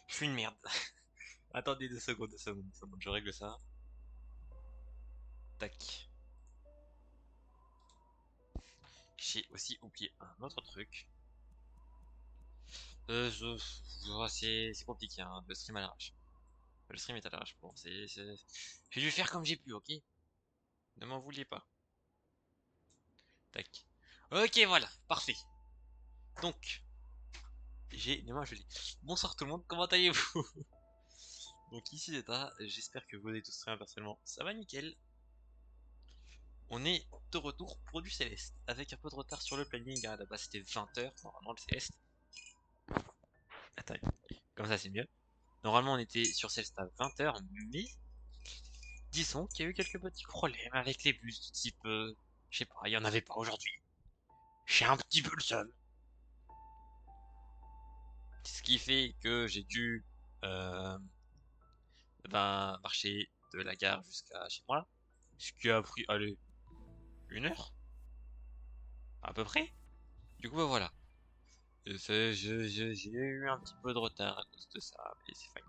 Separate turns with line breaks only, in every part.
Je suis une merde. Attendez 2 secondes, 2 secondes, 2 secondes, je règle ça. Tac. J'ai aussi oublié un autre truc. C'est compliqué, hein. Le stream à l'arrache. Le stream est à l'arrache. Bon, j'ai dû faire comme j'ai pu, ok? Ne m'en vouliez pas. Tac. Ok, voilà, parfait. Donc, demain je lis. Bonsoir tout le monde, comment allez-vous? Donc ici Zeta, j'espère que vous allez tous très bien personnellement. Ça va nickel. On est de retour pour du Céleste, avec un peu de retard sur le planning, hein. À la base c'était 20h, normalement le Céleste. Attends, comme ça c'est mieux. Normalement on était sur Céleste à 20h, mais disons qu'il y a eu quelques petits problèmes avec les bus du type... je sais pas, il y en avait pas aujourd'hui. J'ai un petit peu le seum. Ce qui fait que j'ai dû marcher de la gare jusqu'à chez moi. Ce qui a pris, allez, 1 heure à peu près. Du coup, bah voilà. J'ai eu un petit peu de retard à cause de ça, mais c'est fine.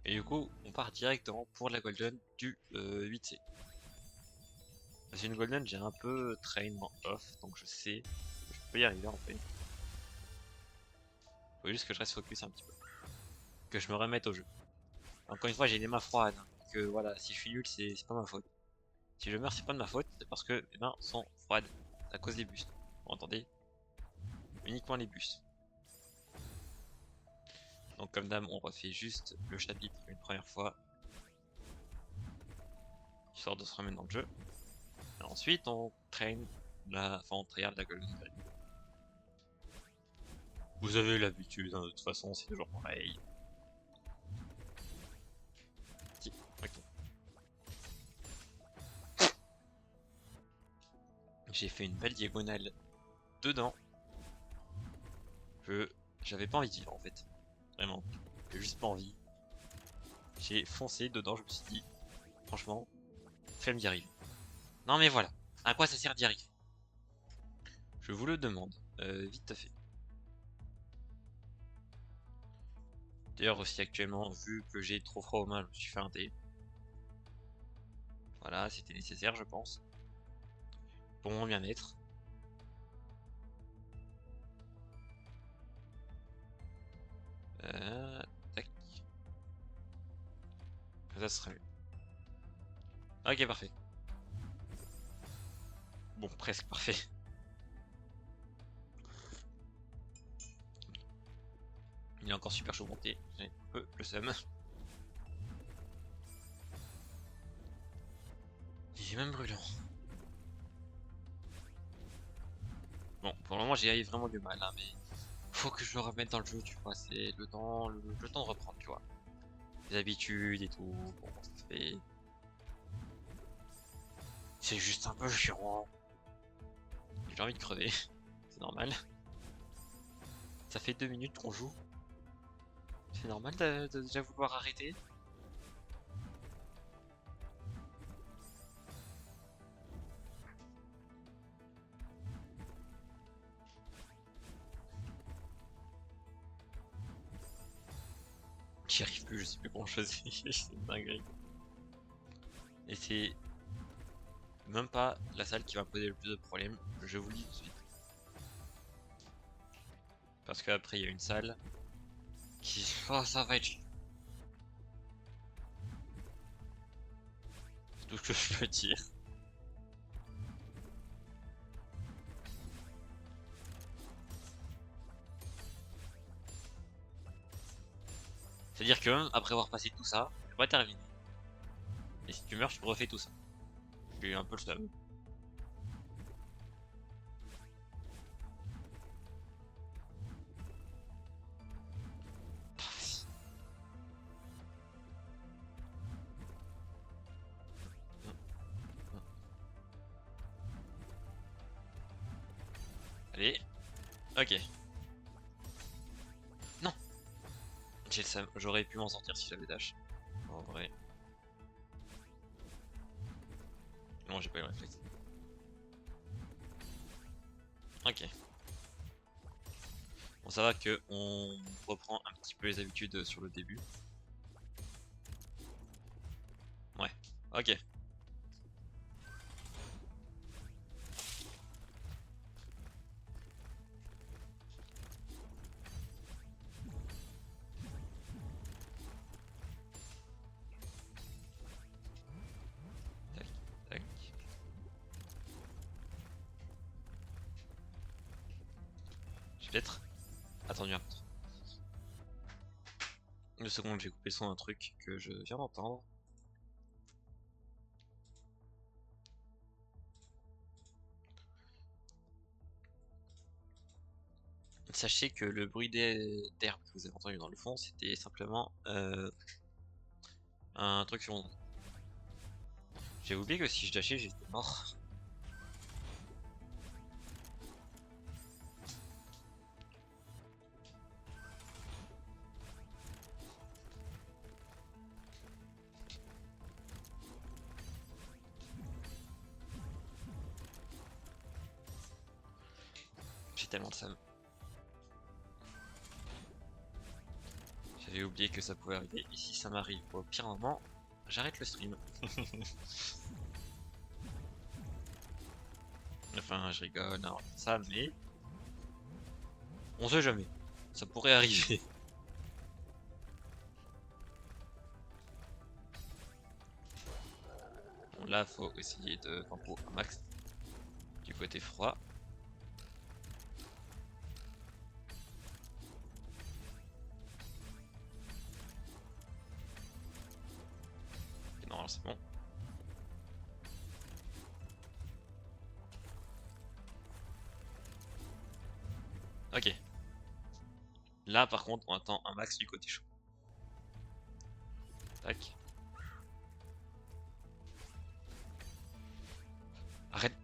Et du coup, on part directement pour la Golden du 8C. C'est une Golden, j'ai un peu train off, donc je sais que je peux y arriver en fait. Faut juste que je reste focus un petit peu. Que je me remette au jeu. Encore une fois, j'ai les mains froides, hein, que voilà, si je suis nul, c'est pas ma faute. Si je meurs, c'est pas de ma faute, c'est parce que mes mains sont froides à cause des bustes. Vous entendez? Uniquement les bustes. Donc comme d'hab, on refait juste le chapitre une première fois, histoire de se remettre dans le jeu. Et ensuite, on traîne on tryhard la Golden Grid. Vous avez l'habitude, hein, de toute façon, c'est toujours pareil. Si, ok. J'ai fait une belle diagonale dedans. J'avais pas envie d'y vivre en fait. Vraiment. J'ai juste pas envie. J'ai foncé dedans, je me suis dit, franchement, flemme d'y arriver. Non mais voilà, à quoi ça sert d'y arriver? Je vous le demande, vite fait. D'ailleurs aussi actuellement, vu que j'ai trop froid aux mains, je me suis fait un thé. Voilà, c'était nécessaire je pense. Pour mon bien-être. Tac. Ça serait mieux. Ok, parfait. Bon, presque parfait. Il est encore super chaud monté. J'ai un peu le seum. Il est même brûlant. Bon, pour le moment, j'y arrive vraiment du mal, hein, mais faut que je le remette dans le jeu, tu vois. C'est le temps de reprendre, tu vois. Les habitudes et tout. Bon, ça fait. C'est juste un peu chiant. J'ai envie de crever. C'est normal. Ça fait 2 minutes qu'on joue. C'est normal de déjà vouloir arrêter. J'y arrive plus, je sais plus comment choisir. C'est une dinguerie. Et c'est même pas la salle qui va poser le plus de problèmes, je vous le dis tout de suite. Parce qu'après, il y a une salle qui. Oh, ça va être. C'est tout ce que je peux dire. C'est-à-dire que même après avoir passé tout ça, c'est pas terminé. Et si tu meurs, tu refais tout ça. J'ai eu un peu le seum. Allez, ok. Non, j'ai le seum. J'aurais pu m'en sortir si j'avais dash. En vrai. Non, j'ai pas eu le réflexe. Ok. Bon, ça va que on reprend un petit peu les habitudes sur le début. Ouais. Ok. Tac, tac. J'ai peut-être attendu un peu. 2 secondes, j'ai coupé le son d'un truc que je viens d'entendre. Sachez que le bruit d'herbe que vous avez entendu dans le fond, c'était simplement un truc sur mon. J'ai oublié que si je dashais, j'étais mort. J'ai tellement de seum. J'avais oublié que ça pouvait arriver. Et si ça m'arrive au pire moment, j'arrête le stream. Enfin, je rigole, non, ça, mais on sait jamais. Ça pourrait arriver. Bon, là, faut essayer de tempo un max du côté froid. Et non, c'est bon. Ok. Là, par contre, on attend un max du côté chaud. Tac. Arrête.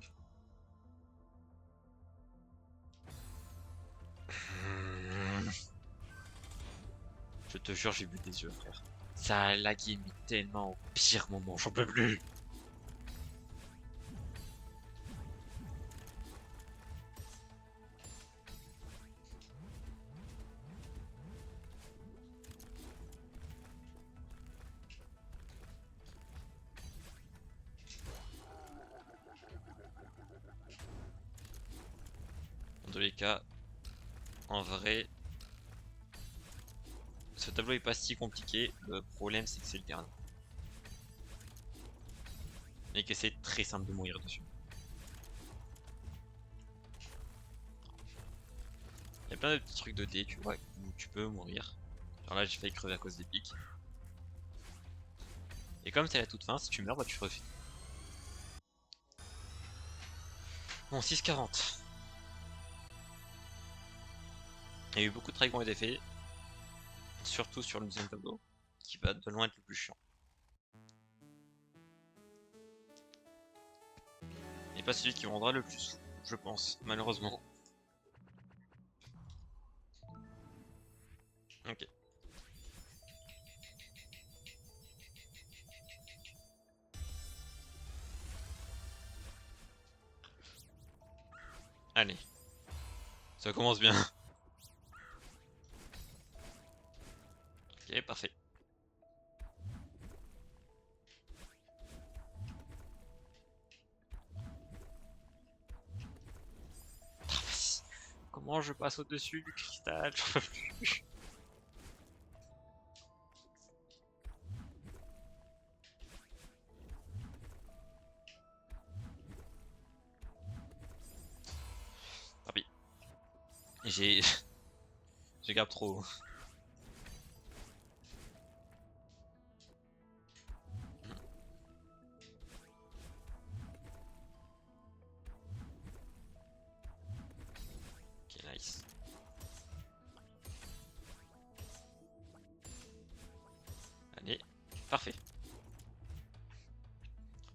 Je te jure, j'ai bu des yeux, frère. Ça a lagué, mais tellement au pire moment, j'en peux plus. Dans tous les cas, en vrai, ce tableau est pas si compliqué. Le problème, c'est que c'est le dernier. Et que c'est très simple de mourir dessus. Il y a plein de petits trucs de dés, tu vois, où tu peux mourir. Genre là, j'ai failli crever à cause des pics. Et comme c'est à la toute fin, si tu meurs, bah tu refais. Bon, 6,40. Il y a eu beaucoup de traits qui ont été faits, surtout sur le deuxième tableau, qui va de loin être le plus chiant. Et pas celui qui rendra le plus fou, je pense, malheureusement. Ok. Allez. Ça commence bien. Ok, parfait. Comment je passe au-dessus du cristal? J'en peux plus. Tant pis. J'ai... J'ai grave trop. Ok, nice. Allez, parfait.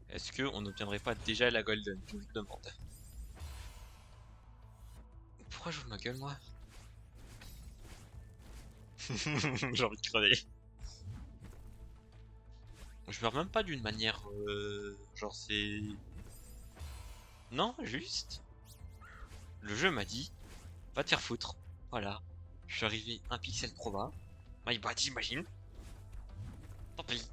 Est-ce qu'on n'obtiendrait pas déjà la golden? Je vous demande. Pourquoi j'ouvre ma gueule, moi? J'ai envie de crever. Je meurs même pas d'une manière... genre c'est... Non, juste... Le jeu m'a dit... Va te faire foutre. Voilà. Je suis arrivé un pixel trop bas. My bad, j'imagine. Tant pis.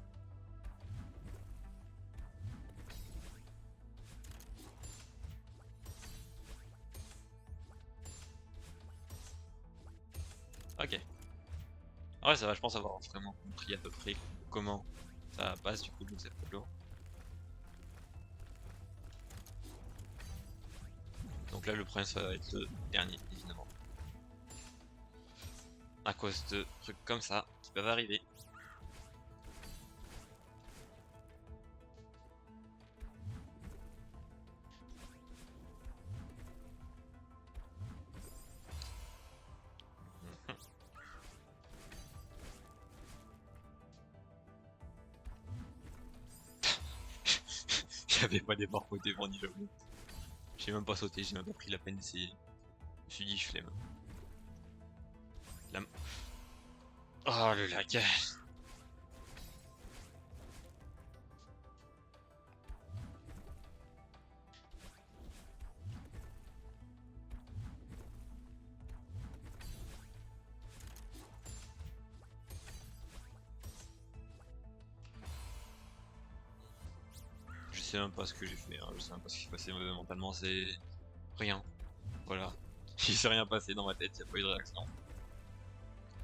Ok. Ouais, ça va, je pense avoir vraiment compris à peu près comment ça passe du coup, donc c'est pas lourd. Donc là, le problème, ça va être le dernier, évidemment. À cause de trucs comme ça qui peuvent arriver. J'avais pas d'effort côté pour ni j'avoue. J'ai même pas sauté, j'ai même pas pris la peine d'essayer. Je me suis dit, flemme. La... Oh le lag. Je sais même pas ce que j'ai fait, hein. Je sais même pas ce qui s'est passé mentalement, c'est rien. Voilà. Il s'est rien passé dans ma tête, y'a pas eu de réaction.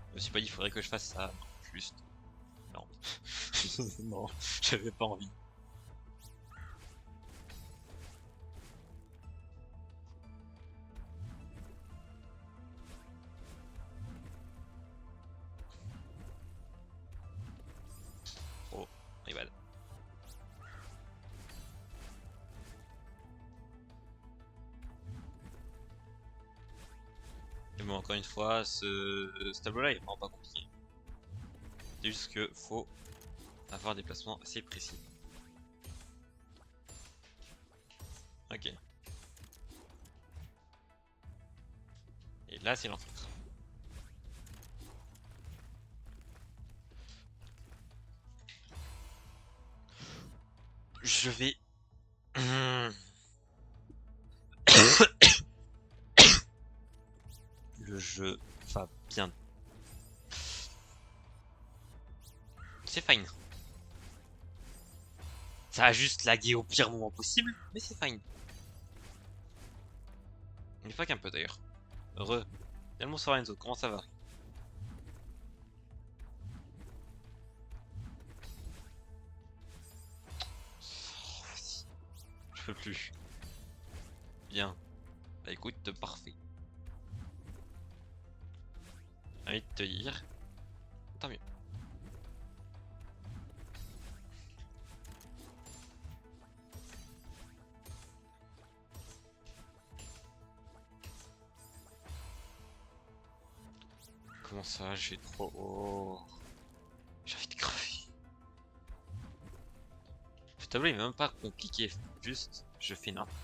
Je me suis pas dit, il faudrait que je fasse ça. Non, juste. Non. Non, j'avais pas envie. Oh, my bad. Mais bon, encore une fois, ce tableau-là est vraiment pas compliqué. C'est juste que faut avoir des placements assez précis. Ok. Et là, c'est l'enfer. Je vais... Le jeu va bien. C'est fine. Ça a juste lagué au pire moment possible, mais c'est fine. Mais pas qu'un peu d'ailleurs. Heureux. Tellement sur Enzo, comment ça va? Je peux plus. Bien. Bah écoute, parfait. Envie de te dire. Tant mieux. Comment ça, j'ai trop... Oh. J'ai envie de crever. Ce tableau il est même pas compliqué, juste je fais n'importe.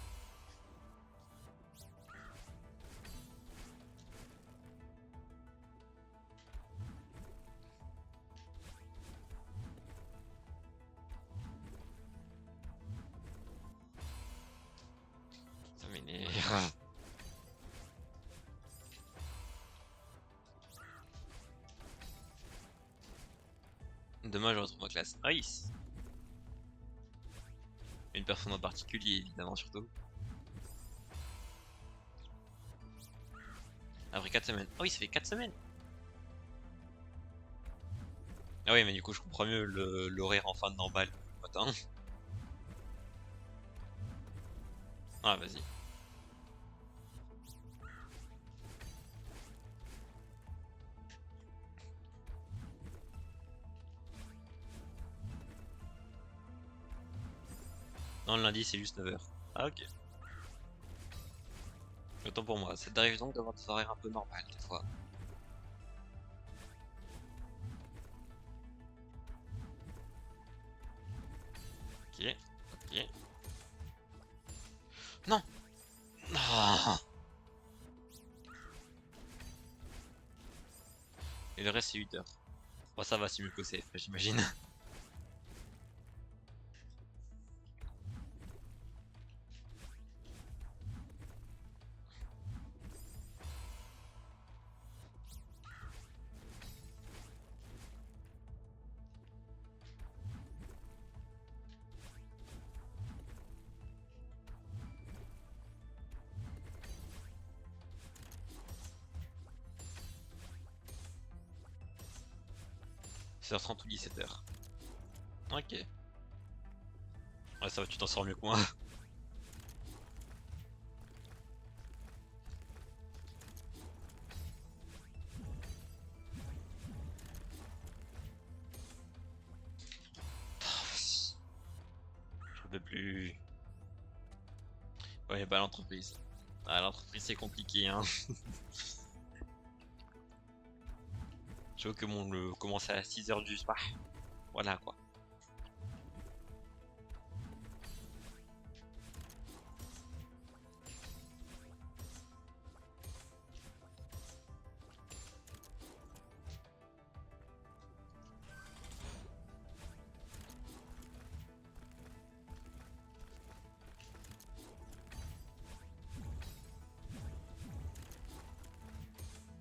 Ça m'énerve. Demain je retrouve ma classe Ice. Une personne en particulier évidemment surtout. Après 4 semaines. Ah oui ça fait 4 semaines. Ah oui mais du coup je comprends mieux l'horaire en fin de normal le matin. Ah vas-y. Non le lundi c'est juste 9h. Ah ok. Autant pour moi, ça t'arrive donc d'avoir des horaires un peu normales des fois. Ok, ok. Non. Ah. Et le reste c'est 8h. Bon ça va, c'est mieux qu'au CF j'imagine. C'est 16h30 ou 17h. Ok. Ouais ça va, tu t'en sors mieux que moi. Je peux plus. Ouais bah l'entreprise. Ah l'entreprise c'est compliqué hein. Je veux que mon le commence à 6h du soir. Voilà quoi.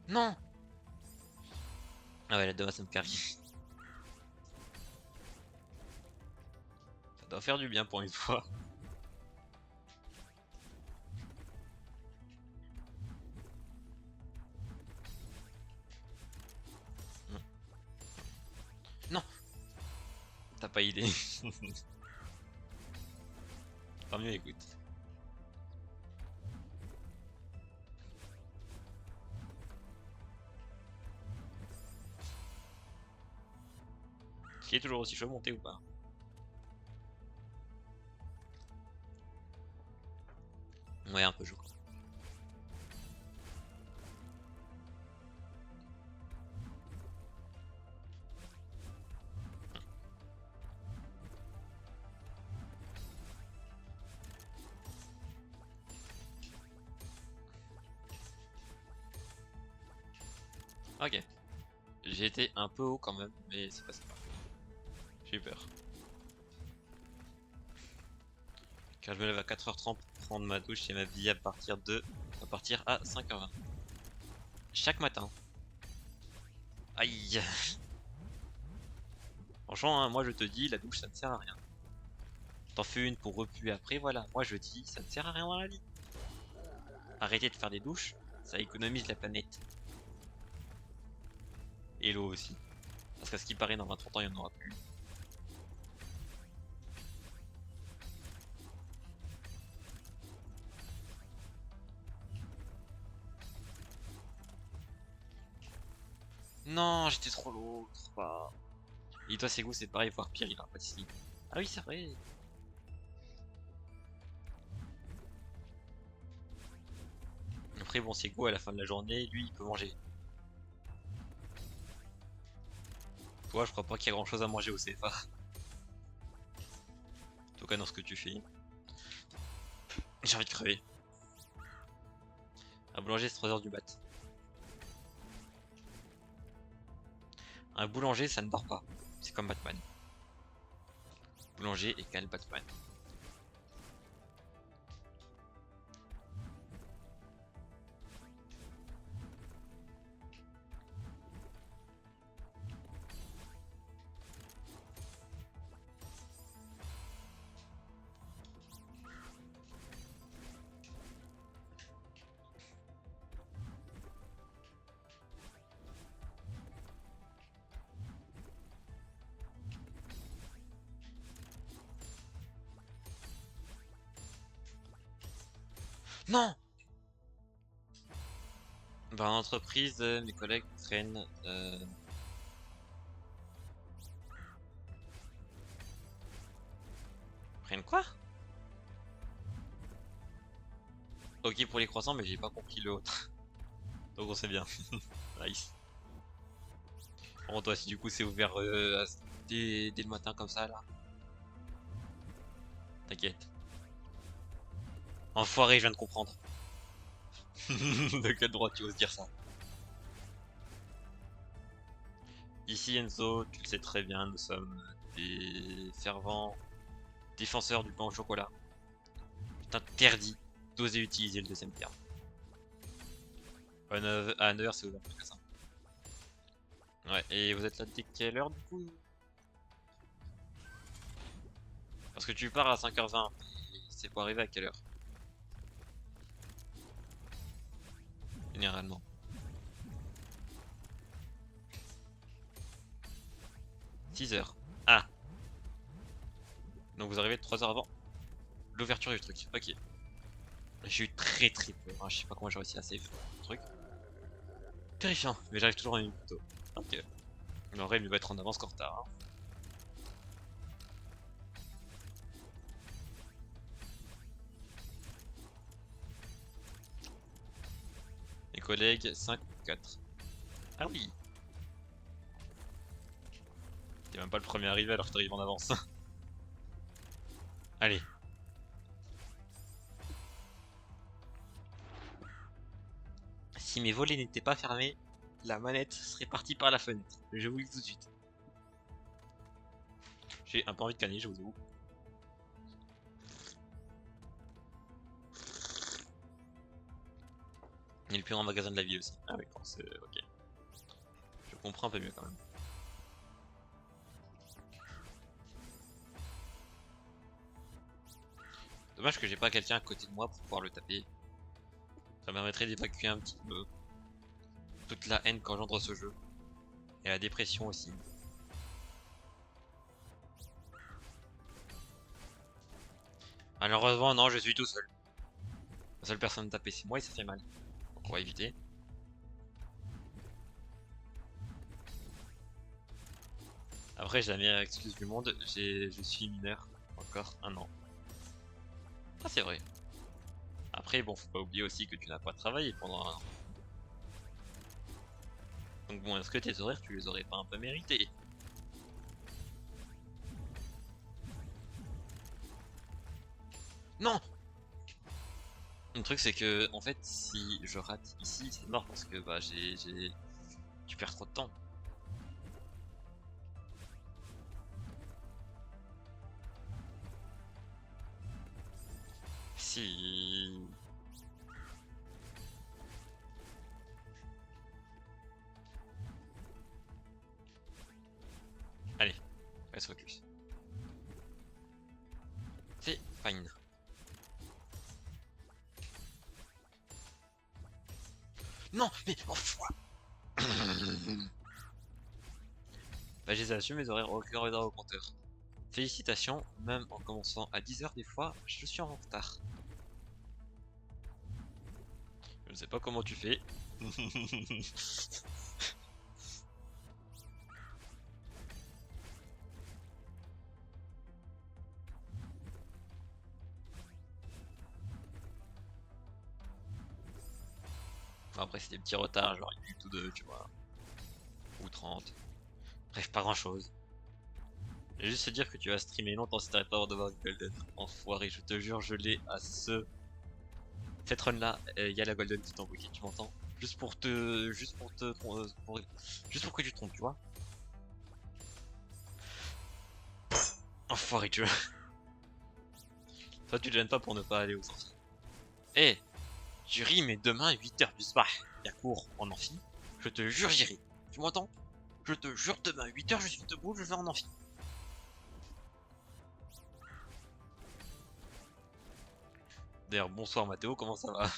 Non. Ah ouais la demain ça me carry. Ça doit faire du bien pour une fois. Non. T'as pas idée. Tant mieux écoute. Qui est toujours aussi chaud monté ou pas? Ouais un peu chaud. Ok. J'ai été un peu haut quand même, mais c'est pas ça. J'ai eu peur. Car je me lève à 4h30 pour prendre ma douche et m'habiller à partir à 5h20. Chaque matin. Aïe. Franchement, hein, moi je te dis, la douche ça ne sert à rien. T'en fais une pour repuer après, voilà. Moi je dis, ça ne sert à rien dans la vie. Arrêtez de faire des douches, ça économise la planète. Et l'eau aussi. Parce qu'à ce qui paraît, dans 20-30 ans, il n'y en aura plus. Non, j'étais trop lourd. Bah. Et toi, c'est goût, c'est pareil, voire pire, il a pas de slip. Ah oui, c'est vrai. Après, bon, c'est goût à la fin de la journée, lui, il peut manger. Toi, je crois pas qu'il y a grand chose à manger au CFA. En tout cas, dans ce que tu fais. J'ai envie de crever. Un boulanger, c'est 3h du mat. Un boulanger, ça ne dort pas. C'est comme Batman. Boulanger égale Batman. Non! Dans l'entreprise, mes collègues prennent... Prennent quoi? Ok pour les croissants, mais j'ai pas compris le autre. Donc on sait bien. Nice. Bon, toi, si du coup c'est ouvert dès le matin comme ça, là. T'inquiète. Enfoiré, je viens de comprendre. De quel droit tu oses dire ça? Ici, Enzo, tu le sais très bien, nous sommes des fervents défenseurs du pain au chocolat. Il est interdit d'oser utiliser le deuxième terme. À 9h, c'est ouvert plus que ça. Ouais, et vous êtes là dès quelle heure du coup? Parce que tu pars à 5h20, c'est pour arriver à quelle heure? Généralement. 6h. Ah! Donc vous arrivez 3h avant l'ouverture du truc. Ok. J'ai eu très peur, hein. Je sais pas comment j'ai réussi à save le truc. Terrifiant, mais j'arrive toujours en une minute plus tôt. Ok. Mais en vrai, il va être en avance qu'en retard, hein. Mes collègues, 5 ou 4. Ah oui! T'es même pas le premier arrivé alors que t'arrives en avance. Allez. Si mes volets n'étaient pas fermés, la manette serait partie par la fenêtre. Je vous le dis tout de suite. J'ai un peu envie de canner, je vous avoue. Il est le plus grand magasin de la ville aussi. Ah oui, c'est ok. Je comprends un peu mieux quand même. Dommage que j'ai pas quelqu'un à côté de moi pour pouvoir le taper. Ça me permettrait d'évacuer un petit peu toute la haine qu'engendre ce jeu. Et la dépression aussi. Malheureusement, non, je suis tout seul. La seule personne tapée, c'est moi et ça fait mal. Donc on va éviter. Après, j'ai la meilleure excuse du monde. Je suis mineur. Encore un an. Ah, c'est vrai. Après, bon, faut pas oublier aussi que tu n'as pas travaillé pendant un an. Donc bon, est-ce que tes horaires, tu les aurais pas un peu mérités? Non! Le truc c'est que en fait si je rate ici c'est mort parce que bah tu perds trop de temps. Si... Allez, reste focus. C'est fine. Non mais enfoiré. Bah j'ai assumé mes horaires au compteur. Félicitations, même en commençant à 10h des fois, je suis en retard. Je ne sais pas comment tu fais. Après c'est des petits retards, genre une minute ou deux, tu vois. Ou 30. Bref, pas grand chose. Je vais juste te dire que tu vas streamer longtemps si t'arrêtes pas avant d'avoir une golden. Enfoiré, je te jure, je l'ai à cette run là, il y a la golden qui t'envoie, ok, tu m'entends? Juste pour juste pour que tu te trompes, tu vois? Enfoiré, tu vois. Toi, tu te gênes pas pour ne pas aller aux sorties. Eh, tu ris, mais demain, 8h du soir, y'a cours en amphi. Je te jure, j'irai. Tu m'entends? Je te jure, demain, 8h, je suis debout, je vais en amphi. D'ailleurs, bonsoir Mathéo, comment ça va?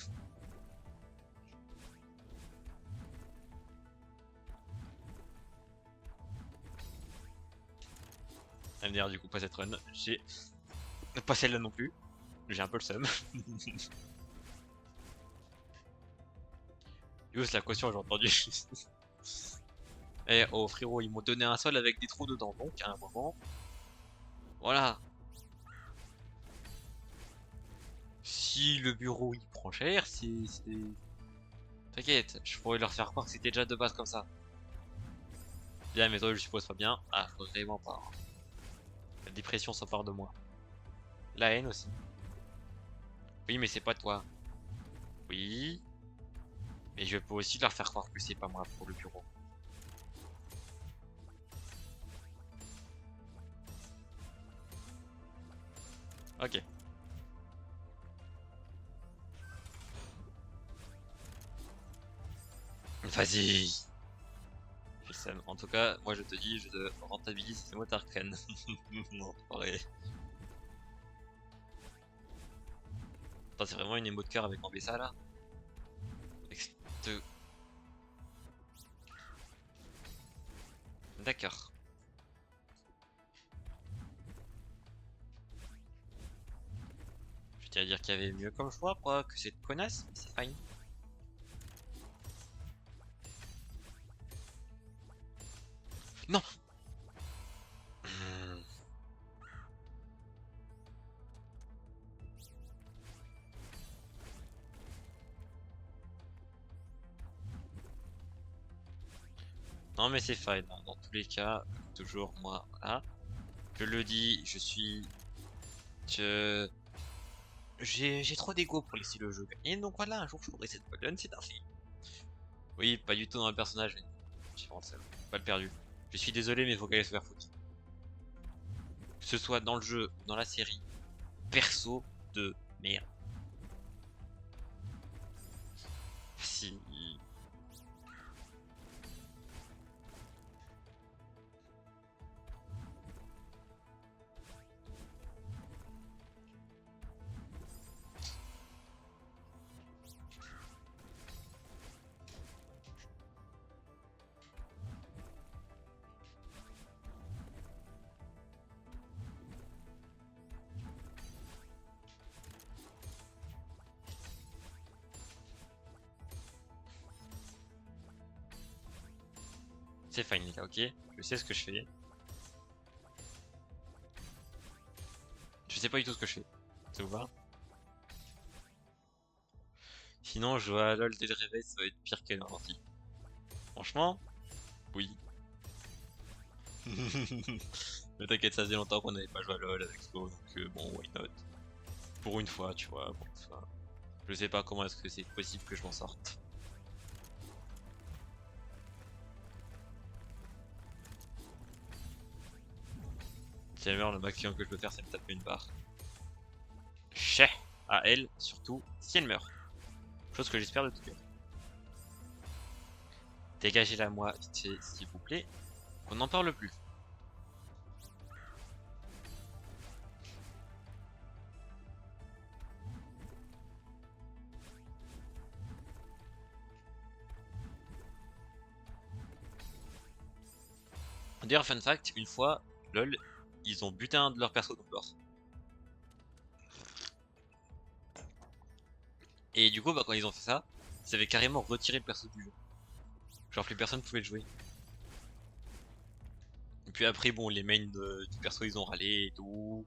MDR, du coup, pas cette run. J'ai pas celle-là non plus. J'ai un peu le seum. Yo, c'est la caution, j'ai entendu. Eh oh frérot, ils m'ont donné un sol avec des trous dedans, donc à un moment. Voilà. Si le bureau il prend cher, T'inquiète, je pourrais leur faire croire que c'était déjà de base comme ça. Bien, mais toi, je suppose pas bien. Ah, vraiment pas. La dépression s'empare de moi. La haine aussi. Oui, mais c'est pas toi. Oui. Mais je peux aussi leur faire croire que c'est pas moi pour le bureau. Ok. Vas-y. J'ai le seum. En tout cas, moi je te dis, je te rentabilise ces mots Tarkren. Non, pareil. Attends, c'est vraiment une émo de cœur avec ça là? D'accord. Je tiens à dire qu'il y avait mieux comme choix, quoi, que cette connasse, mais c'est fine. Non. Hmm. Non mais c'est fine, hein. Dans tous les cas, toujours moi, voilà. Je le dis, je suis... Je... J'ai trop d'ego pour laisser le jeu gagner, donc voilà, un jour je ferai cette golden, c'est un fait. Oui, pas du tout dans le personnage, mais j'ai vraiment seul. Pas le perdu. Je suis désolé, mais faut qu'elle se faire foutre. Que ce soit dans le jeu ou dans la série, perso de merde. Si... C'est fine les gars, ok? Je sais ce que je fais. Je sais pas du tout ce que je fais. Ça vous va? Sinon, jouer à LoL dès le réveil, ça va être pire qu'elle ordi. Franchement, oui. Mais t'inquiète, ça faisait longtemps qu'on n'avait pas joué à LoL avec Flo, donc bon, why not? Pour une fois, tu vois, pour une fois. Je sais pas comment est-ce que c'est possible que je m'en sorte. Si elle meurt, le maximum que je peux faire, c'est me taper une barre. Chais à elle, surtout si elle meurt. Chose que j'espère de tout cœur. Dégagez-la moi, vite fait, s'il vous plaît. Qu'on n'en parle plus. D'ailleurs, fun fact, une fois, LOL, ils ont buté un de leurs persos donc mort. Et du coup, bah, quand ils ont fait ça, ils avaient carrément retiré le perso du jeu. Genre plus personne pouvait le jouer. Et puis après, bon, les mains du perso, ils ont râlé et tout.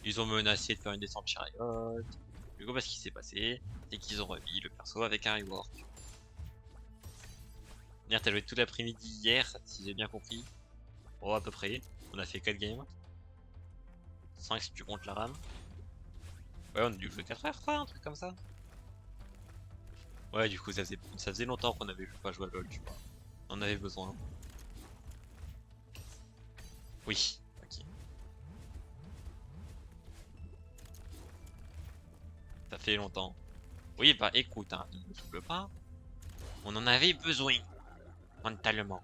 Ils ont menacé de faire une descente chariot. Du coup, bah, ce qui s'est passé, c'est qu'ils ont remis le perso avec un rework. D'ailleurs, t'as joué tout l'après-midi hier, si j'ai bien compris. Oh, à peu près. On a fait 4 games. 5 si tu comptes la RAM. Ouais, on a dû jouer 4 heures, quoi, un truc comme ça. Ouais, du coup, ça faisait longtemps qu'on avait pas joué à LoL, tu vois. On en avait besoin. Oui, ok. Ça fait longtemps. Oui, bah écoute, hein, ne me souffle pas. On en avait besoin, mentalement.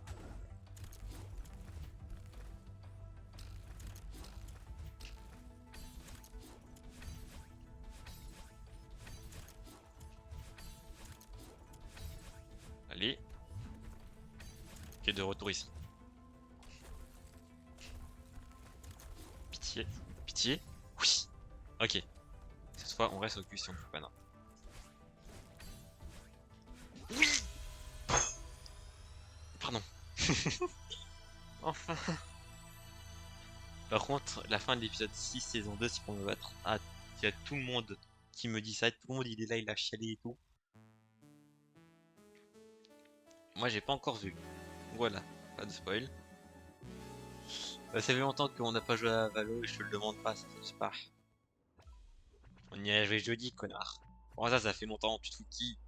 Allez. Ok, de retour ici. Pitié. Pitié. Oui. Ok. Cette fois, on reste au cul si on peut pas. Non. Oui. Pardon. Enfin. Par contre, la fin de l'épisode 6, saison 2, c'est pour me battre. Ah, il y a tout le monde qui me dit ça. Tout le monde, il est là, il a chialé et tout. Moi, j'ai pas encore vu. Voilà. Pas de spoil. Ça fait longtemps qu'on n'a pas joué à Valo et je te le demande pas, ça se pas. On y a joué jeudi, connard. Bon, ça fait longtemps, tu te fous de qui?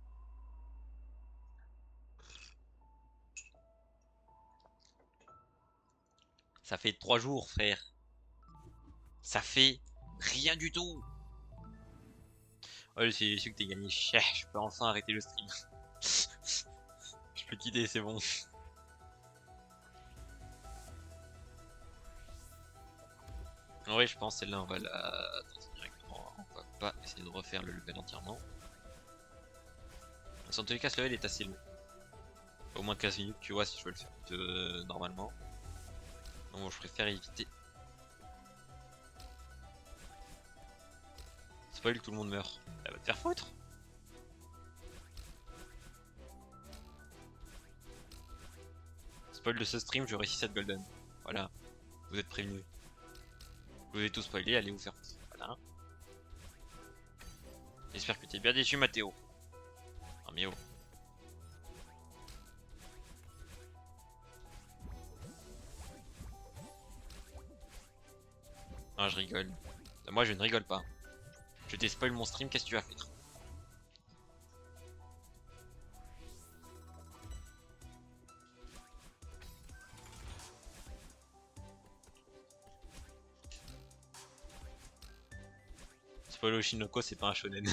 Ça fait 3 jours, frère. Ça fait rien du tout. Oh, c'est su que t'es gagné. Je peux enfin arrêter le stream. Je peux quitter, c'est bon. En vrai, je pense celle-là, on va la tenter directement. On va pas essayer de refaire le level entièrement. En tous les cas, ce level est assez long. Au moins 15 minutes, tu vois, si je veux le faire normalement. Donc, bon, je préfère éviter. Spoil, tout le monde meurt. Elle va te faire foutre. Spoil de ce stream, je réussis cette golden. Voilà, vous êtes prévenus. Vous avez tout spoilé, allez vous faire foutre. Voilà. J'espère que t'es bien déçu, Mathéo. Non mais oh. Non, je rigole. Moi, je ne rigole pas. Je t'ai spoil mon stream, qu'est-ce que tu vas faire? Spoil Oshinoko, c'est pas un shonen.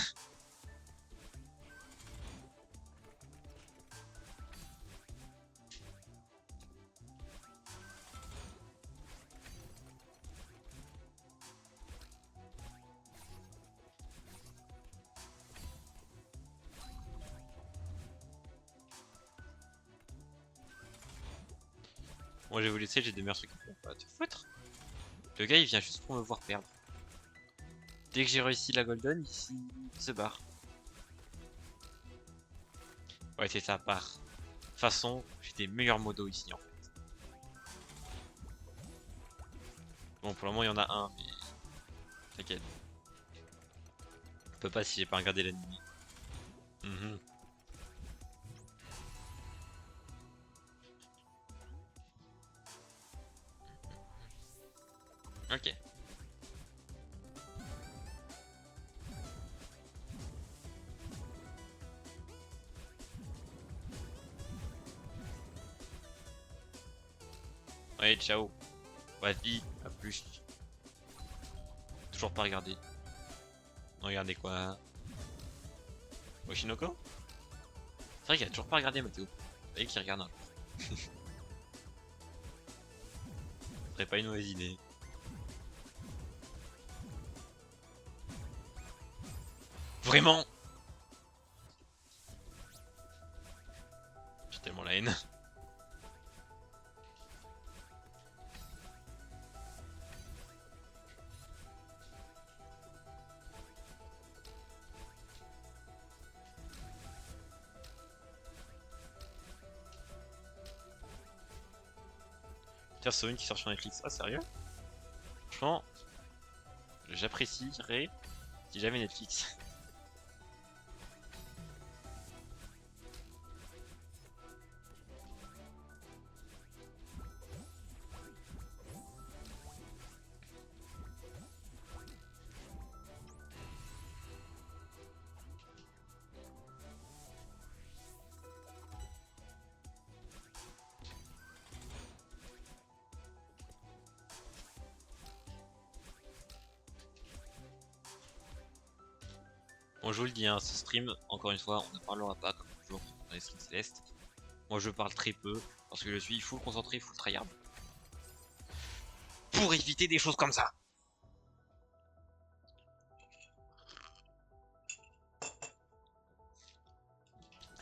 Moi, je vais vous laisser, j'ai des meilleurs trucs à faire. Va te foutre. Le gars, il vient juste pour me voir perdre. Dès que j'ai réussi la golden, ici, il se barre. Ouais, c'est ça, part. De toute façon, j'ai des meilleurs modos ici, en fait. Bon, pour le moment, il y en a un, mais... T'inquiète. Je peux pas si j'ai pas regardé l'ennemi. Ok. Ouais, ciao. Vas-y, à plus. Toujours pas regardé. Regardez quoi? Oshinoko? C'est vrai qu'il a toujours pas regardé Mathéo. Vous voyez qu'il regarde un jour. Ce serait pas une mauvaise idée. Vraiment? J'ai tellement la haine. Tiens, c'est une qui sort sur Netflix. Ah, sérieux? Franchement, j'apprécierais si jamais Netflix. Bon, je vous le dis, hein, ce stream, encore une fois, on ne parlera pas comme toujours dans les streams célestes. Moi, je parle très peu parce que je suis full concentré, full tryhard. Pour éviter des choses comme ça.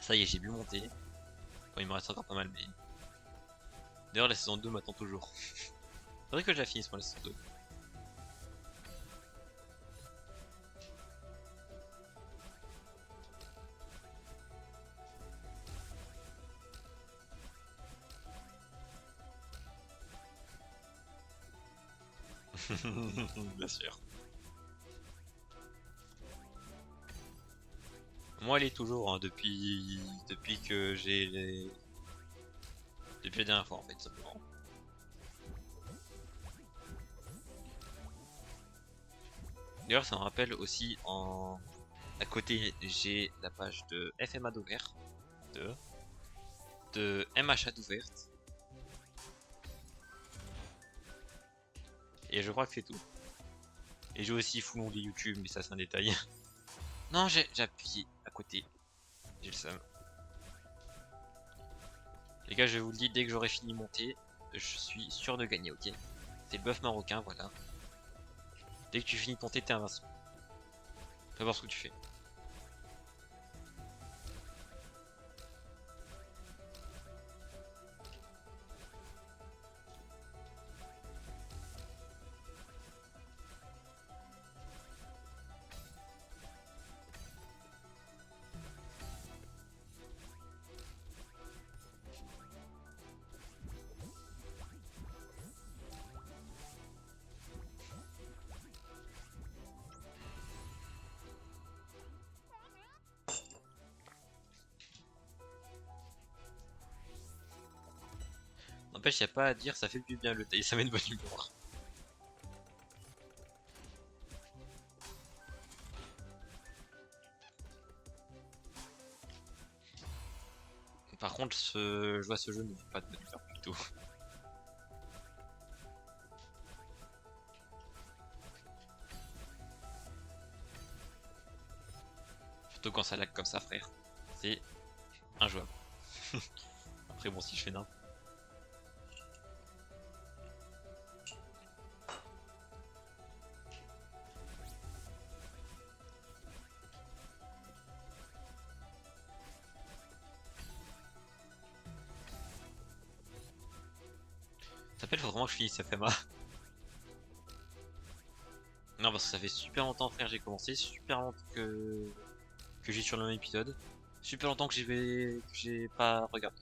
Ça y est, j'ai bu mon thé. Bon, il me reste encore pas mal, mais... D'ailleurs, la saison 2 m'attend toujours. Faudrait que je la finisse pour la saison 2. Bien sûr. Moi, elle est toujours, hein, depuis que j'ai les... Depuis la dernière fois, en fait, simplement. D'ailleurs, ça me rappelle aussi, à côté, j'ai la page de FMA d'ouvert, de MHA d'ouverte. Et je crois que c'est tout. Et j'ai aussi full onglet YouTube, mais ça c'est un détail. Non, j'ai appuyé à côté. J'ai le seum. Les gars, je vous le dis, dès que j'aurai fini mon thé, je suis sûr de gagner, ok? C'est le bœuf marocain, voilà. Dès que tu finis ton thé, t'es invincible. Fais voir ce que tu fais. N'empêche, y a pas à dire, ça fait du bien le thé, ça met de bonne humeur. Par contre, je vois ce jeu ne fait pas de bonne humeur du tout. Surtout quand ça lag comme ça, frère. C'est injouable. Après, bon, si je fais n'importe. Ça s'appelle, faut vraiment que je finisse FMA. Non, parce que ça fait super longtemps, frère, j'ai commencé. Super longtemps que j'ai sur le même épisode. Super longtemps que j'ai pas regardé.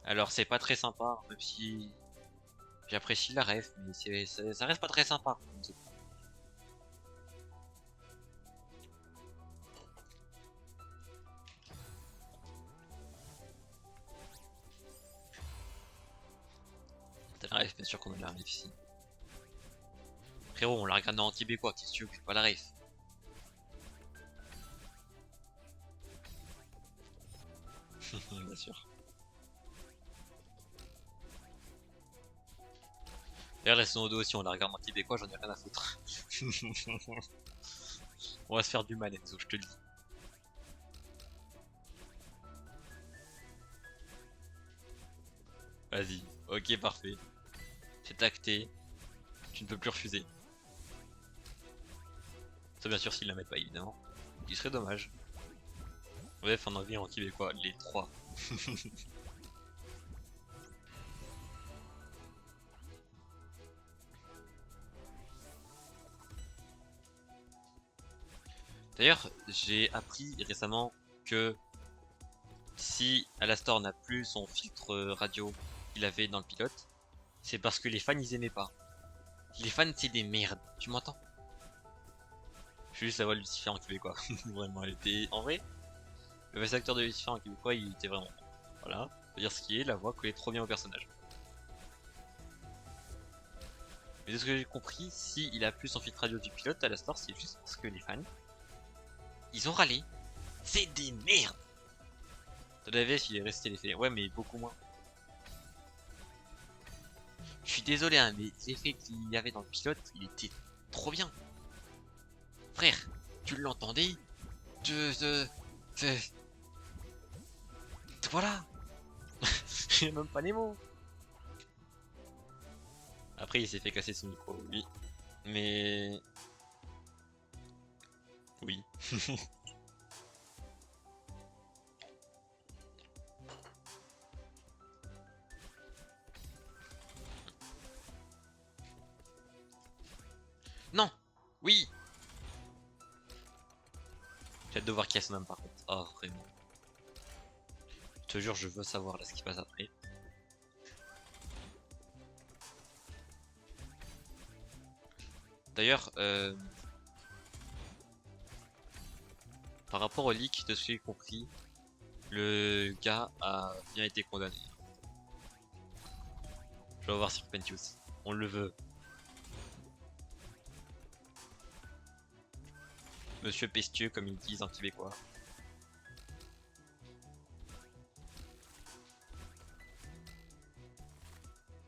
Alors, c'est pas très sympa, même si j'apprécie la ref, mais ça reste pas très sympa. T'as la ref, bien sûr qu'on a la ref ici. Frérot, on la regarde en québécois, qu'est-ce que tu veux que j'ai pas la ref? Bien sûr. D'ailleurs, la saison 2 aussi, on la regarde en québécois, j'en ai rien à foutre. On va se faire du mal, Enzo, je te le dis. Vas-y, ok, parfait. C'est acté, tu ne peux plus refuser. Ça, bien sûr, s'ils la mettent pas, évidemment. Ce qui serait dommage. Bref, en anglais, en québécois, les trois. D'ailleurs, j'ai appris récemment que si Alastor n'a plus son filtre radio qu'il avait dans le pilote, c'est parce que les fans ils aimaient pas. Les fans c'est des merdes, tu m'entends? Je suis juste la voix de Lucifer en québécois. Vraiment, elle était. En vrai, le voice acteur de Lucifer en québécois il était vraiment. Voilà, faut dire ce qui est, la voix collait trop bien au personnage. Mais de ce que j'ai compris, si il a plus son filtre radio du pilote, Alastor c'est juste parce que les fans ils ont râlé. C'est des merdes! De la VF il est resté les faits. Ouais, mais beaucoup moins. Je suis désolé, hein, mais l'effet qu'il y avait dans le pilote, il était trop bien. Frère, tu l'entendais? Je- c'est- Voilà. J'ai même pas les mots. Après, il s'est fait casser son micro, oui. Mais... Oui. Non. Oui. J'ai hâte de voir qui a son âme par contre. Oh, vraiment. Je te jure, je veux savoir là ce qui passe après. D'ailleurs, par rapport au leak, de ce que j'ai compris, le gars a bien été condamné. Je vais voir sur Pentius. On le veut. Monsieur Pestieux, comme ils disent en québécois.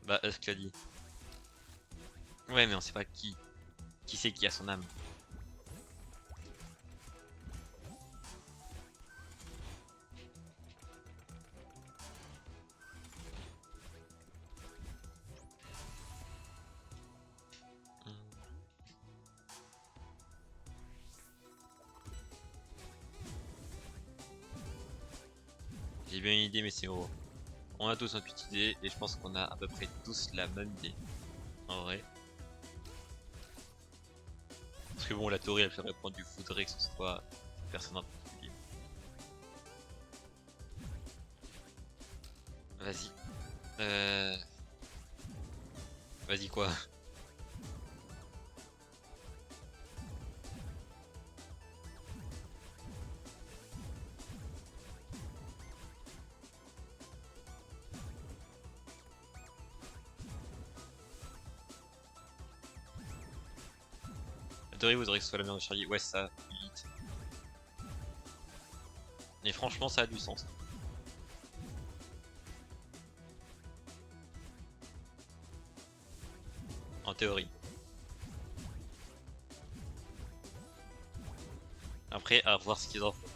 Bah, Husk l'a dit. Ouais, mais on sait pas qui. Qui c'est qui a son âme. Hmm. J'ai bien une idée, mais c'est gros. On a tous notre petite idée, et je pense qu'on a à peu près tous la même idée. En vrai. Parce que bon, la théorie, elle ferait prendre du faudrait que ce soit personne en particulier. Vas-y. Euh... Vas-y quoi. La théorie voudrait que ce soit la mère de Charlie. Ouais, ça, vite. Et franchement, ça a du sens. En théorie. Après, à voir ce qu'ils en font.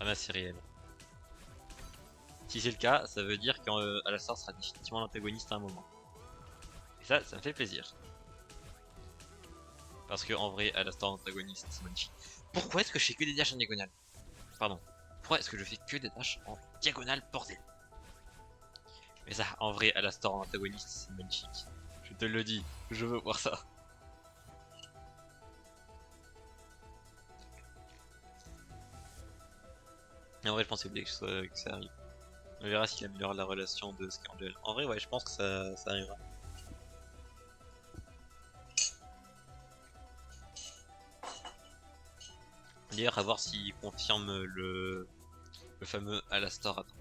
Ah bah, c'est réel. Si c'est le cas, ça veut dire qu'Alastor sera définitivement l'antagoniste à un moment. Et ça me fait plaisir. Parce que en vrai, Alastor antagoniste, c'est magnifique. Pourquoi est-ce que je fais que des dashs en diagonale? Pardon. Pourquoi est-ce que je fais que des dashs en diagonale, bordel? Mais ça, en vrai, Alastor antagoniste, c'est magnifique. Je te le dis, je veux voir ça. Et en vrai, je pensais que ça arrive. On verra s'il améliore la relation de Scoundrel. En vrai, ouais, je pense que ça arrivera. D'ailleurs, à voir s'il confirme le fameux Alastor. Attends.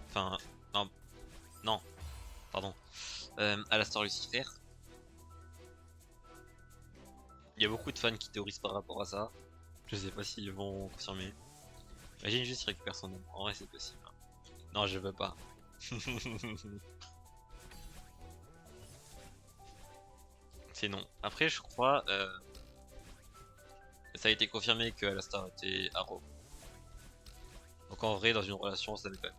Enfin, non, non, pardon. Alastor Lucifer. Il y a beaucoup de fans qui théorisent par rapport à ça. Je sais pas s'ils vont confirmer. Imagine juste qu'il récupère son nom. En vrai, c'est possible. Non, je veux pas. C'est non. Après, je crois, ça a été confirmé que Alastor était Arrow. Donc en vrai, dans une relation, ça m'étonne.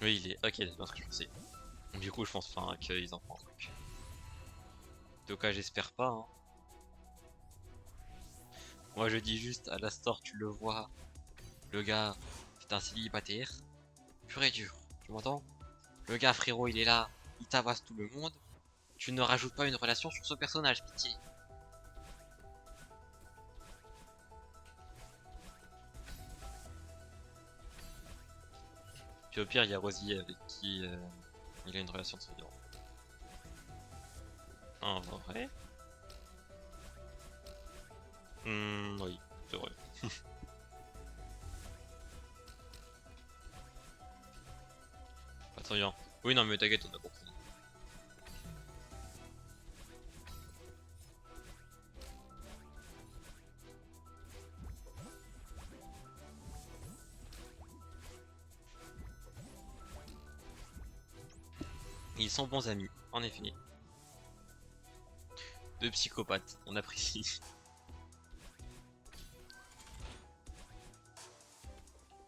Oui, il est. Ok, c'est bien ce que je pensais. Du coup, je pense enfin qu'ils en font un truc. En tout cas, j'espère pas. Hein. Moi, je dis juste, à Alastor, tu le vois. Le gars, c'est un célibataire. Pur et dur. Tu m'entends? Le gars, frérot, il est là. Il tabasse tout le monde. Tu ne rajoutes pas une relation sur ce personnage, pitié. Puis au pire, il y a Rosier avec qui il a une relation de souillure. En vrai? Oui, c'est vrai. Attends, viens. Oui, non, mais t'inquiète, on a compris. Ils sont bons amis, en effet. Deux psychopathes, on apprécie.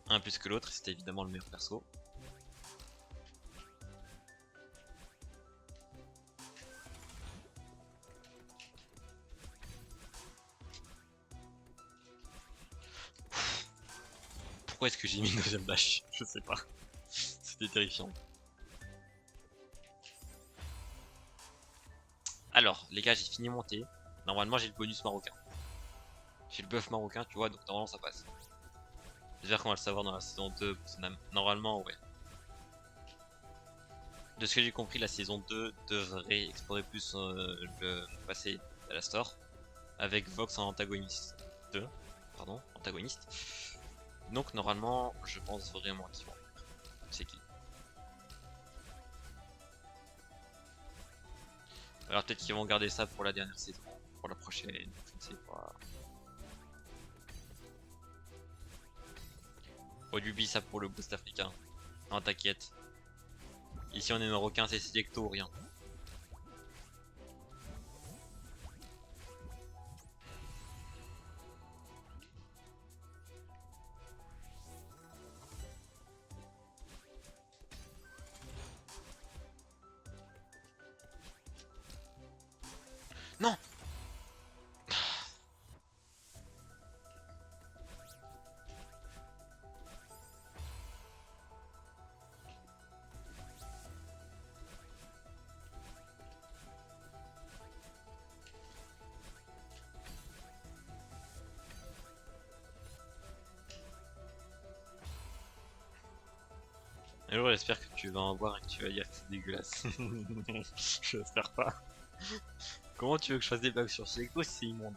Un plus que l'autre, c'était évidemment le meilleur perso. Pourquoi est-ce que j'ai mis une deuxième dash? Je sais pas. C'était terrifiant. Alors, les gars, j'ai fini monter. Normalement, j'ai le bonus marocain. J'ai le buff marocain, tu vois, donc normalement ça passe. J'espère qu'on va le savoir dans la saison 2. Normalement, ouais. De ce que j'ai compris, la saison 2 devrait explorer plus le passé de la store. Avec Vox en antagoniste. Pardon, antagoniste. Donc normalement, je pense vraiment qu'ils vont. C'est qui? Alors peut-être qu'ils vont garder ça pour la dernière saison, pour la prochaine, je ne sais pas. Oh, Luby ça pour le boost africain. Non, t'inquiète. Ici on est marocain, c'est Selecto ou rien. Non! Un jour j'espère que tu vas en voir et que tu vas dire que c'est dégueulasse. J'espère pas. Comment tu veux que je fasse des blagues sur Selecto si c'est immonde?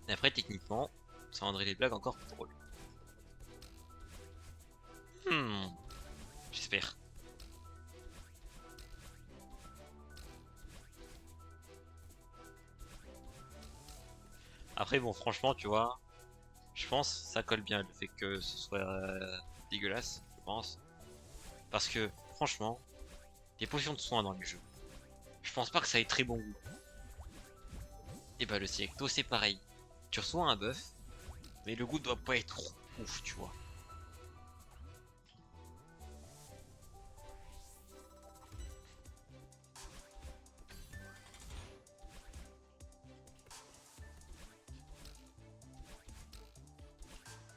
Et après techniquement, ça rendrait les blagues encore plus drôles. J'espère. Après bon franchement tu vois, je pense ça colle bien le fait que ce soit dégueulasse, je pense. Parce que franchement, les potions de soins dans les jeux, je pense pas que ça ait très bon goût. Et bah le Selecto c'est pareil. Tu reçois un buff, mais le goût doit pas être ouf tu vois.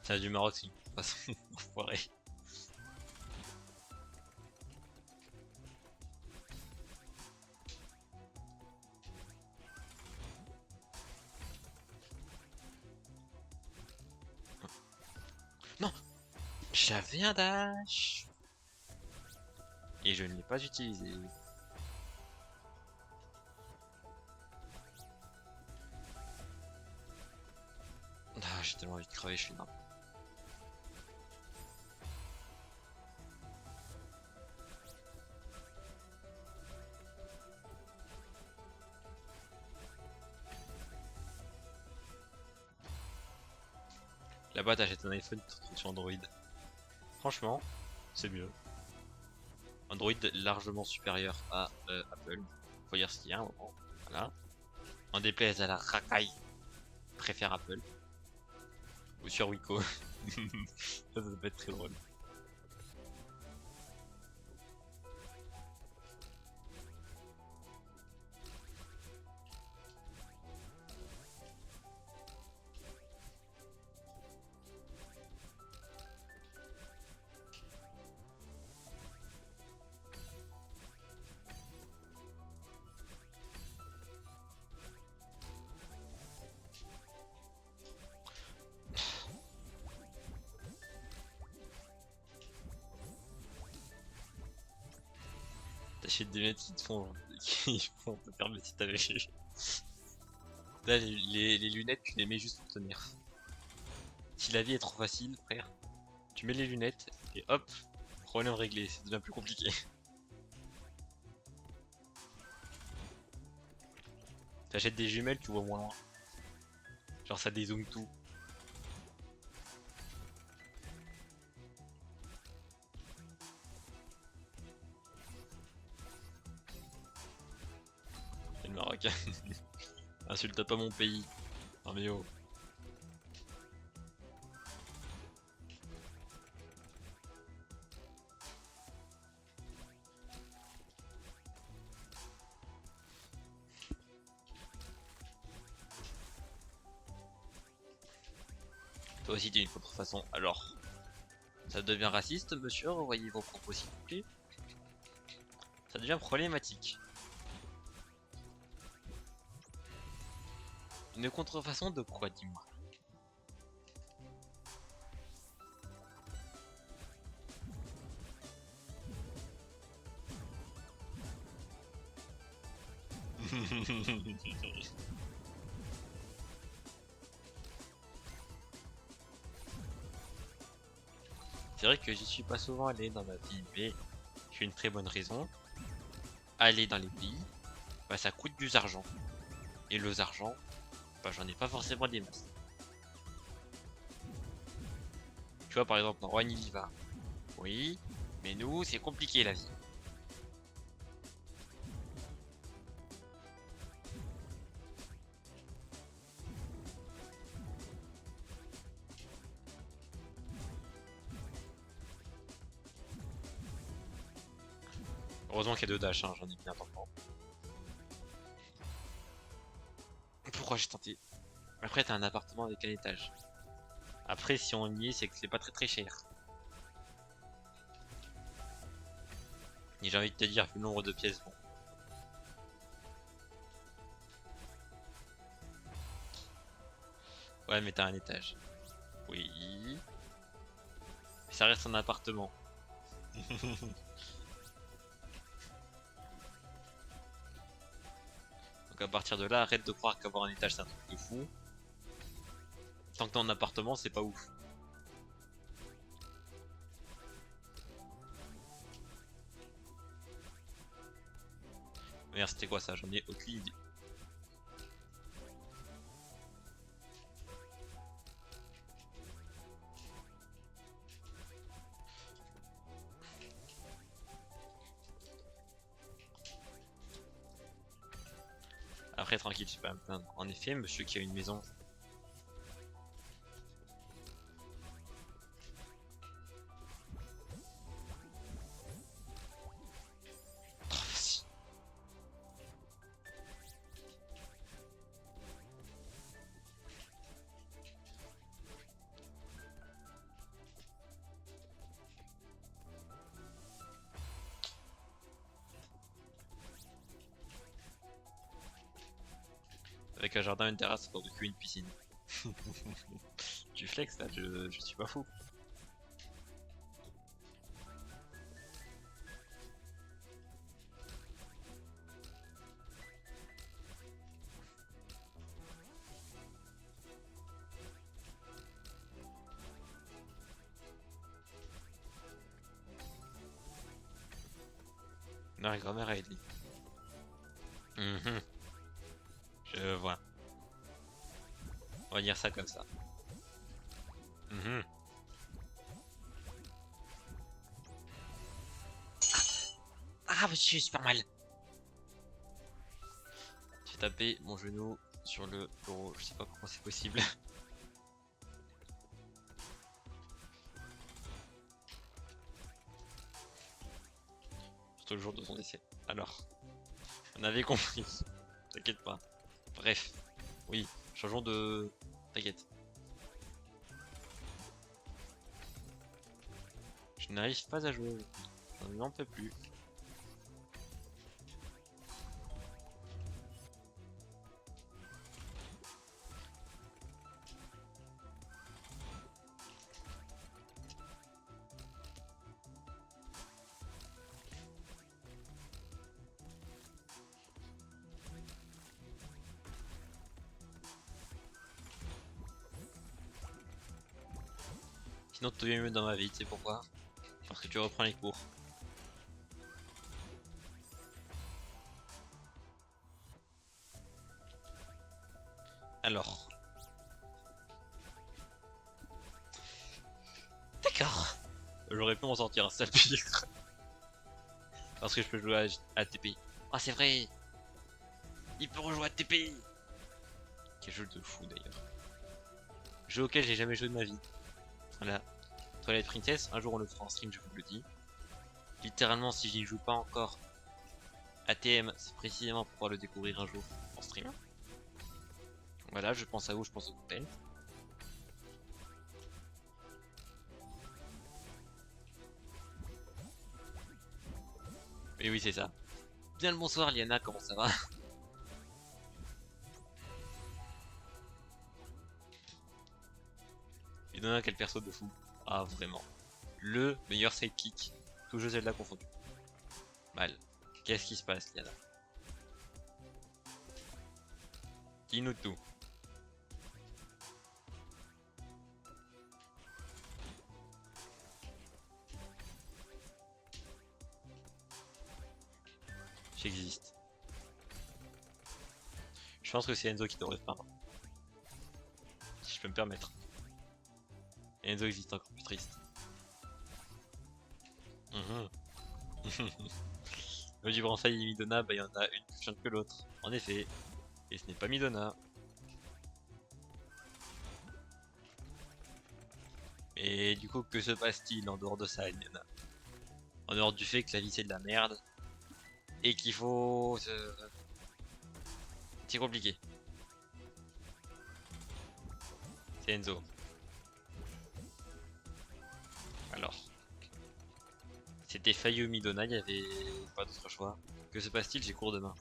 Ça a du Maroc si. De toute façon, enfoiré. Non, j'avais un dash. Et je ne l'ai pas utilisé. Ah, j'ai tellement envie de crever, je suis énorme. Là-bas, t'achètes un iPhone, tu te retrouves sur Android. Franchement, c'est mieux. Android largement supérieur à Apple. Faut dire ce qu'il y a un moment. Voilà. En déplaise à la racaille, préfère Apple. Ou sur Wiko. Ça peut être très drôle. T'achètes des lunettes qui vont te permettre si t'avais. Là, les lunettes, tu les mets juste pour tenir. Si la vie est trop facile, frère, tu mets les lunettes et hop, Problème réglé, c'est devient plus compliqué. T'achètes des jumelles, tu vois moins loin. Genre ça dézoome tout. C'est le Maroc. Insulte pas mon pays. Non mais oh. Toi aussi t'es une contrefaçon. Alors, ça devient raciste, monsieur, revoyez vos propos s'il vous plaît. Ça devient problématique. Une contrefaçon de quoi, dis-moi? C'est vrai que j'y suis pas souvent allé dans ma vie, mais j'ai une très bonne raison. Aller dans les pays, bah ça coûte du argent. Et le argent, bah j'en ai pas forcément des masses. Tu vois par exemple dans Rouen il y va. Oui, mais nous c'est compliqué la vie. Heureusement qu'il y a deux dash, hein, j'en ai bien entendu. Pourquoi j'ai tenté? Après t'as un appartement avec un étage. Après si on y est c'est que c'est pas très cher. Et j'ai envie de te dire vu le nombre de pièces bon. Ouais mais t'as un étage. Oui. Mais ça reste un appartement. Donc à partir de là, arrête de croire qu'avoir un étage c'est un truc de fou. Tant que t'es en appartement, c'est pas ouf. Merde, c'était quoi ça? J'en ai aucune idée. Après, tranquille, je vais pas à me plaindre. En effet, monsieur qui a une maison. Oh, vas-y. Avec un jardin, une terrasse, pour que une piscine. Tu flex là, je suis pas fou. Non, la grand-mère a aidé. Mhm, je vois. On va dire ça comme ça. Mhm. Ah, monsieur, super mal. J'ai tapé mon genou sur le bureau. Je sais pas comment c'est possible. Surtout le jour de son décès. Alors, on avait compris. T'inquiète pas. Bref. Oui, changeons de... T'inquiète. Je n'arrive pas à jouer. Je n'en peux plus. Sinon tout est mieux dans ma vie, tu sais pourquoi? Parce que tu reprends les cours. Alors. D'accord. J'aurais pu m'en sortir un sale pire. Parce que je peux jouer à TP. Ah c'est vrai. Il peut rejouer à TP. Quel jeu de fou d'ailleurs. Jeu auquel j'ai jamais joué de ma vie. Voilà. Twilight Princess, un jour on le fera en stream, je vous le dis. Littéralement, si je n'y joue pas encore, ATM, c'est précisément pour pouvoir le découvrir un jour en stream. Voilà, je pense à vous, je pense au cocktail. Et oui, c'est ça. Bien le bonsoir, Liana, comment ça va? Et Donna, quel perso de fou. Ah, vraiment. Le meilleur sidekick. Tout jeu Zelda confondu. Mal. Qu'est-ce qui se passe, Liana? Dis-nous tout. J'existe. Je pense que c'est Enzo qui devrait se plaindre. Si je peux me permettre. Enzo existe encore plus triste. Le livre en faille et Midona, bah il y en a une plus chiante que l'autre. En effet. Et ce n'est pas Midona. Et du coup, que se passe-t-il en dehors de ça, Liana? En dehors du fait que la vie c'est de la merde. Et qu'il faut... C'est compliqué. C'est Enzo. Alors. C'était Fayu Midona, il y avait pas d'autre choix. Que se passe-t-il? J'ai cours demain.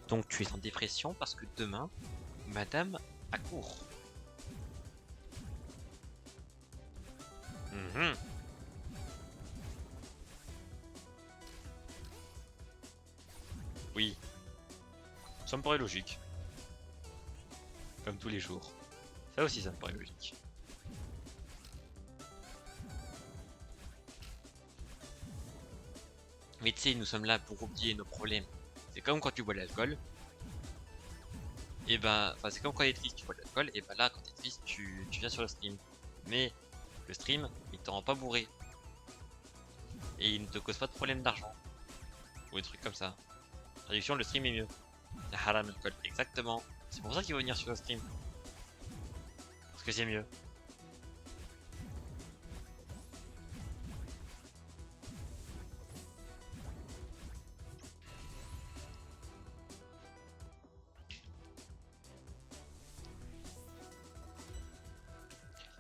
Donc tu es en dépression parce que demain, madame a cours. Oui, ça me paraît logique. Comme tous les jours. Ça aussi, ça me paraît logique. Mais tu sais, nous sommes là pour oublier nos problèmes. C'est comme quand tu bois de l'alcool. Et bah, enfin, c'est comme quand t'es triste, tu bois de l'alcool. Et bah là, quand t'es triste, tu viens sur le stream. Mais le stream, il te rend pas bourré. Et il ne te cause pas de problème d'argent. Ou des trucs comme ça. Traduction, le stream est mieux. La haram alcool, exactement. C'est pour ça qu'il va venir sur le stream. Parce que c'est mieux.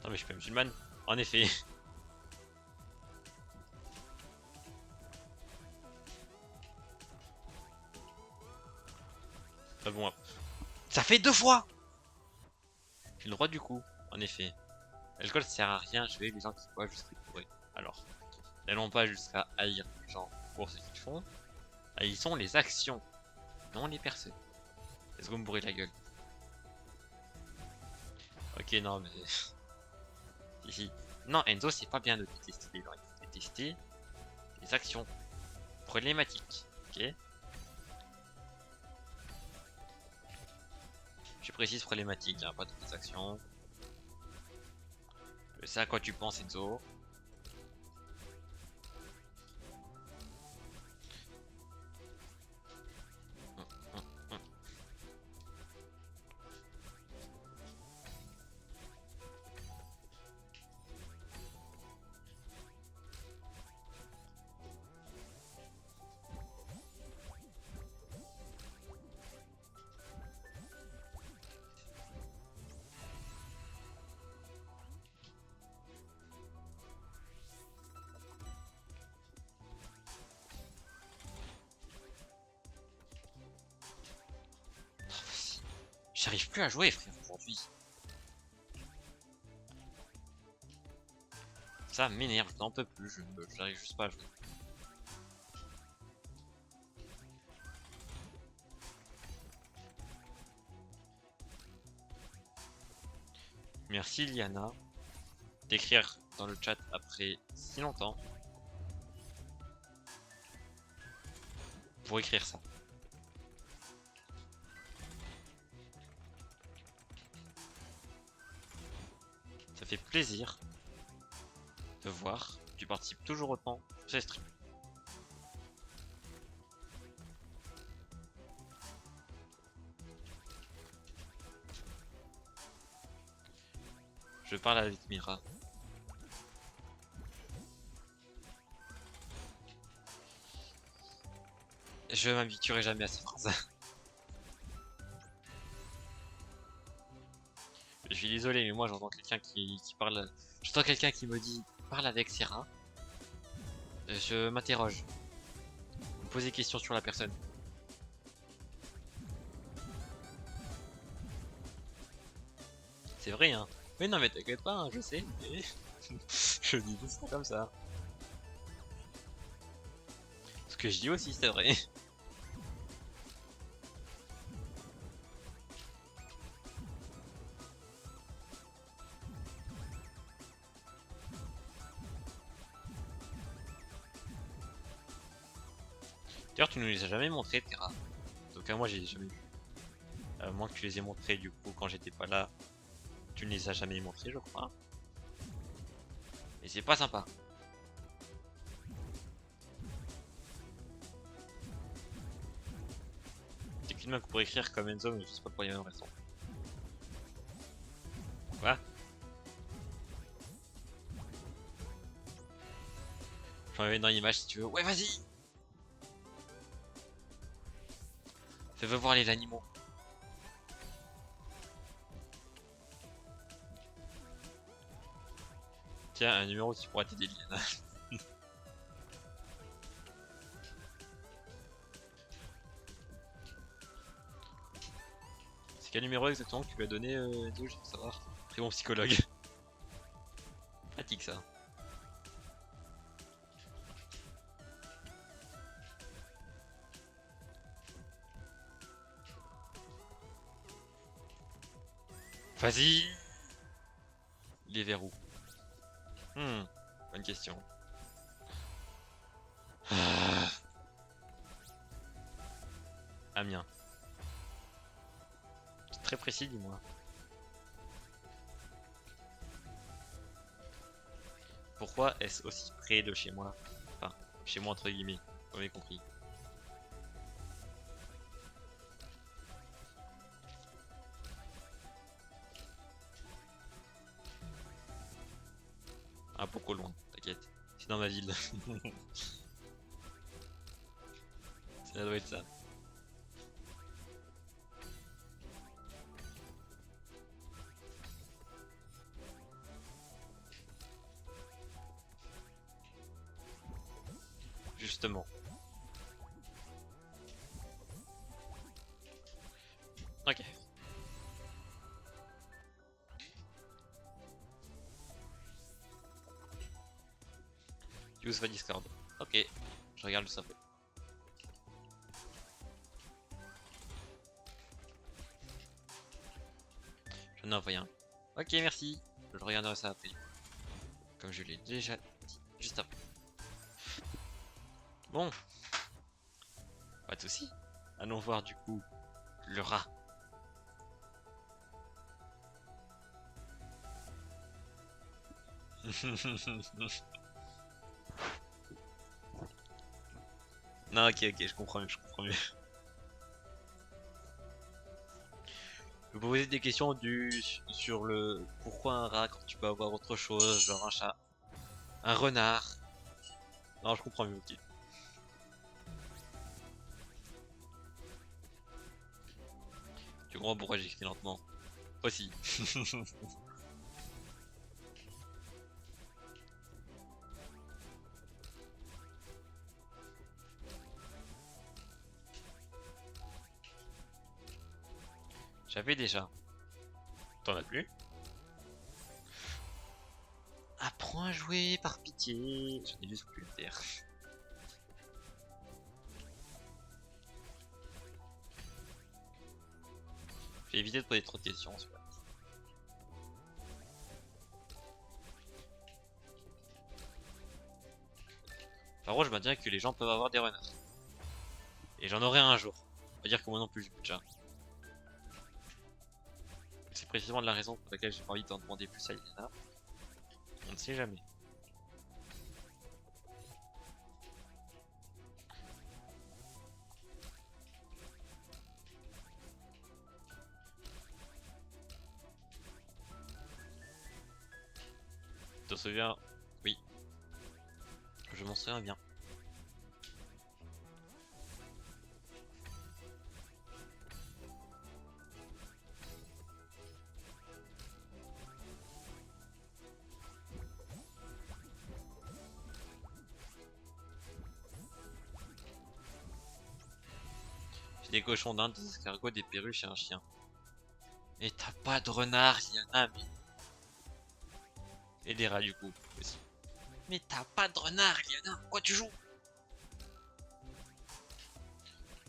Non mais je suis pas musulmane. En effet. Ah bon. Ça fait 2 fois. J'ai le droit du coup. En effet. L'alcool ça sert à rien, je vais les gens qui boivent jusqu'à bourrés. Alors, n'allons pas jusqu'à haïr les gens pour ce qu'ils font. Haïssons les actions, non les personnes. Est-ce que vous me bourrez la gueule? Ok, non mais... Ici. Non, Enzo, c'est pas bien de détester les gens, il faut détester les actions problématiques. Ok? Je précise problématique, hein, pas toutes les actions. Je sais à quoi tu penses, Enzo. J'arrive plus à jouer, frère, aujourd'hui. Ça m'énerve, j'en peux plus, j'arrive juste pas à jouer. Merci Liana d'écrire dans le chat après si longtemps pour écrire ça. Ça fait plaisir de voir que tu participes toujours autant sur ces streams. Je parle avec Mira. Je m'habituerai jamais à ces phrases. Je suis désolé, mais moi j'entends quelqu'un qui parle. J'entends quelqu'un qui me dit parle avec Sierra. Je m'interroge. Me pose des questions sur la personne. C'est vrai, hein. Mais non, mais t'inquiète pas, hein, je sais. Mais... je dis tout ça comme ça. Ce que je dis aussi, c'est vrai. D'ailleurs, tu nous les as jamais montrés, Terra. Donc, moi, j'ai jamais vu. À moins que tu les aies montrés, du coup, quand j'étais pas là. Tu ne les as jamais montrés, je crois. Et c'est pas sympa. Techniquement, qu'on pourrait écrire comme Enzo, mais je sais pas pour les mêmes raisons. Quoi? Je vais mettre dans l'image si tu veux. Ouais, vas-y! Je veux voir les animaux. Tiens, un numéro qui pourra t'aider, Liana. C'est quel numéro exactement que tu lui as donné, Enzo, je veux savoir. Très bon psychologue. Pratique ça. Vas-y! Les verrous. Bonne question. Ah. Amiens. C'est très précis, dis-moi. Pourquoi est-ce aussi près de chez moi? Enfin, chez moi entre guillemets, vous m'avez compris. Un peu loin, t'inquiète. C'est dans ma ville. Ça doit être ça. Justement. Ok. Use va Discord. Ok. Je regarde le sapin. J'en ai envoyé un. Ok, merci. Je regarderai ça après. Comme je l'ai déjà dit juste après. Bon. Pas de soucis. Allons voir du coup le rat. Non, ok, je comprends mieux, je comprends mieux. Vous posez des questions sur le pourquoi un rat quand tu peux avoir autre chose, genre un chat, un renard. Non, je comprends mieux, ok. Tu comprends pourquoi j'écris lentement. Aussi. J'avais déjà. T'en as plus? Apprends à jouer par pitié. J'en ai juste plus à terre. J'ai évité de poser trop de questions. Par contre, je me dirais que les gens peuvent avoir des renards. Et j'en aurai un jour. On va dire que moi non plus, j'ai plus de chat. C'est précisément de la raison pour laquelle j'ai pas envie d'en demander plus à Iliana. On ne sait jamais. Tu te souviens? Oui. Je m'en souviens bien. J'ai des cochons d'Inde, des escargots, des perruches et un chien. Et t'as pas de renard, Iliana, mais... Et des rats du coup, aussi. Mais t'as pas de renard, Iliana, quoi tu joues?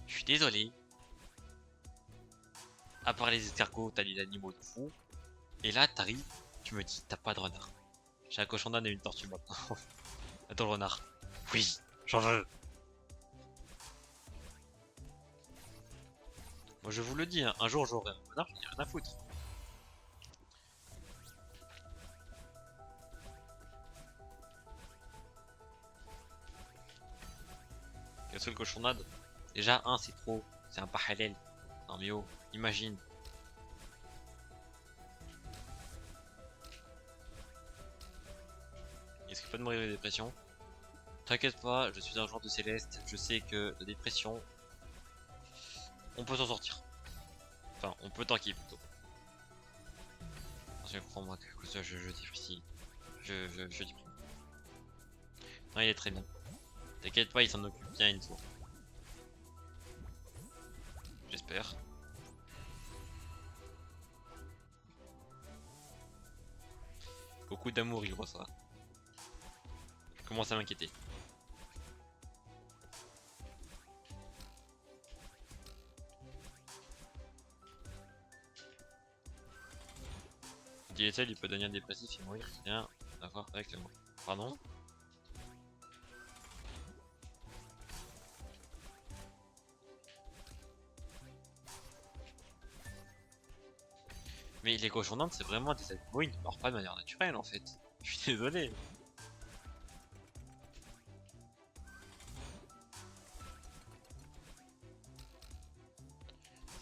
Je suis désolé. À part les escargots, t'as des animaux de fou. Et là, t'arrives, tu me dis, t'as pas de renard. J'ai un cochon d'Inde et une tortue maintenant. Attends le renard. Oui, j'en veux. Moi je vous le dis, hein, un jour j'aurai un renard, j'en ai rien à foutre. Qu'est-ce que le cochon d'Inde? Déjà, un, c'est trop. C'est un pas halal. Non mais oh, imagine. Est-ce qu'il peut mourir de dépression? T'inquiète pas, je suis un joueur de Céleste. Je sais que de dépression, on peut s'en sortir. Enfin, on peut tanker plutôt. Parce que crois-moi que ça, je déprime. Je déprime. Non, il est très bien. T'inquiète pas, il s'en occupe bien Enzo. J'espère. Beaucoup d'amour, il reçoit. Je commence à m'inquiéter. DSL, il peut devenir dépressif et mourir, rien à voir avec le mot. Pardon? Mais les cochons d'Inde, c'est vraiment des animaux, ils ne meurent pas de manière naturelle en fait. Je suis désolé.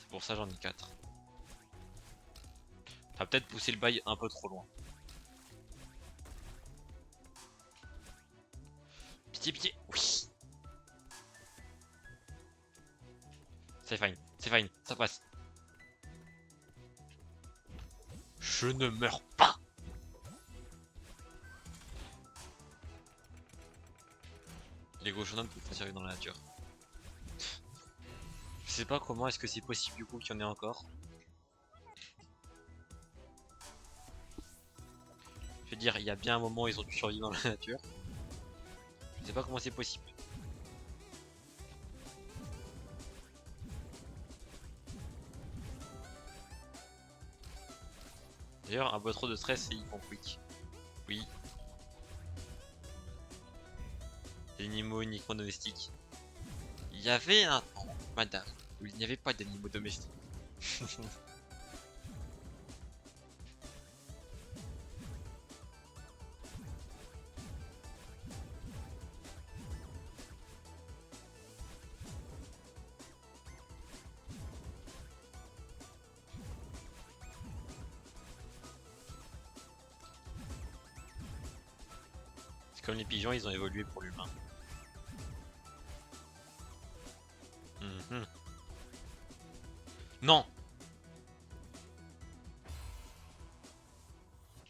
C'est pour ça j'en ai 4. T'as peut-être poussé le bail un peu trop loin. Pitié, pitié, oui. C'est fine, ça passe. Je ne meurs pas. Les cochons d'Inde peuvent pas survivre dans la nature. Je sais pas comment est-ce que c'est possible du coup qu'il y en ait encore. Je veux dire, il y a bien un moment où ils ont dû survivre dans la nature. Je sais pas comment c'est possible. D'ailleurs, un peu trop de stress et ils font quick. Oui. Des animaux uniquement domestiques. Il y avait un temps, madame, où il n'y avait pas d'animaux domestiques. C'est comme les pigeons, ils ont évolué pour l'humain. Non.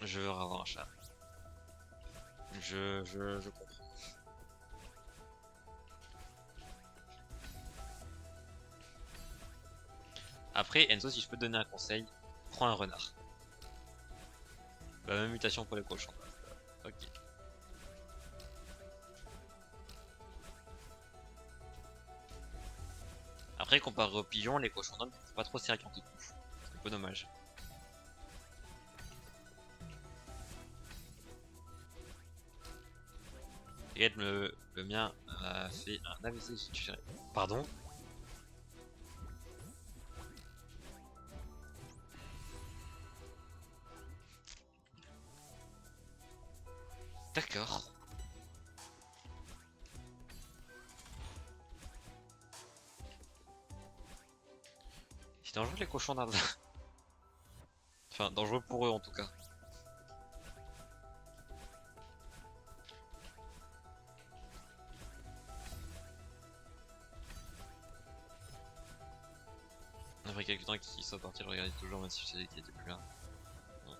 Je veux avoir un chat. Je comprends. Après, Enzo, si je peux te donner un conseil, prends un renard. La même mutation pour les cochons. Ok. Après, comparé aux pigeons, les cochons d'Inde, c'est pas trop sérieux en tout coup. C'est un peu dommage. Regarde, le mien a fait un AVC institutionnel. Pardon? D'accord. C'est dangereux les cochons d'Inde. Enfin, dangereux pour eux en tout cas. Après quelques temps qu'ils sont partis, je regardais toujours même si je savais qu'il était plus là. Ouais.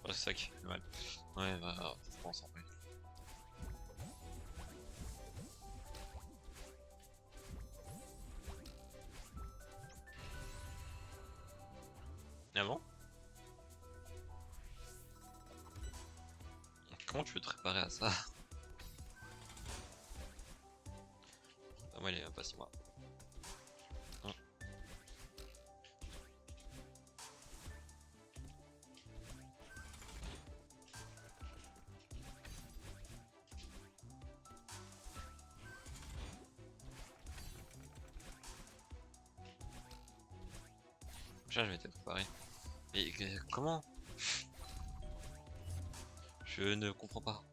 Ouais, c'est ça qui fait mal. Ouais, bah, je pense en vrai. Ah bon? Comment tu veux te préparer à ça? Ah, moi, il est même pas 6 mois. Hein. Je m'étais préparé. Mais comment? Je ne comprends pas.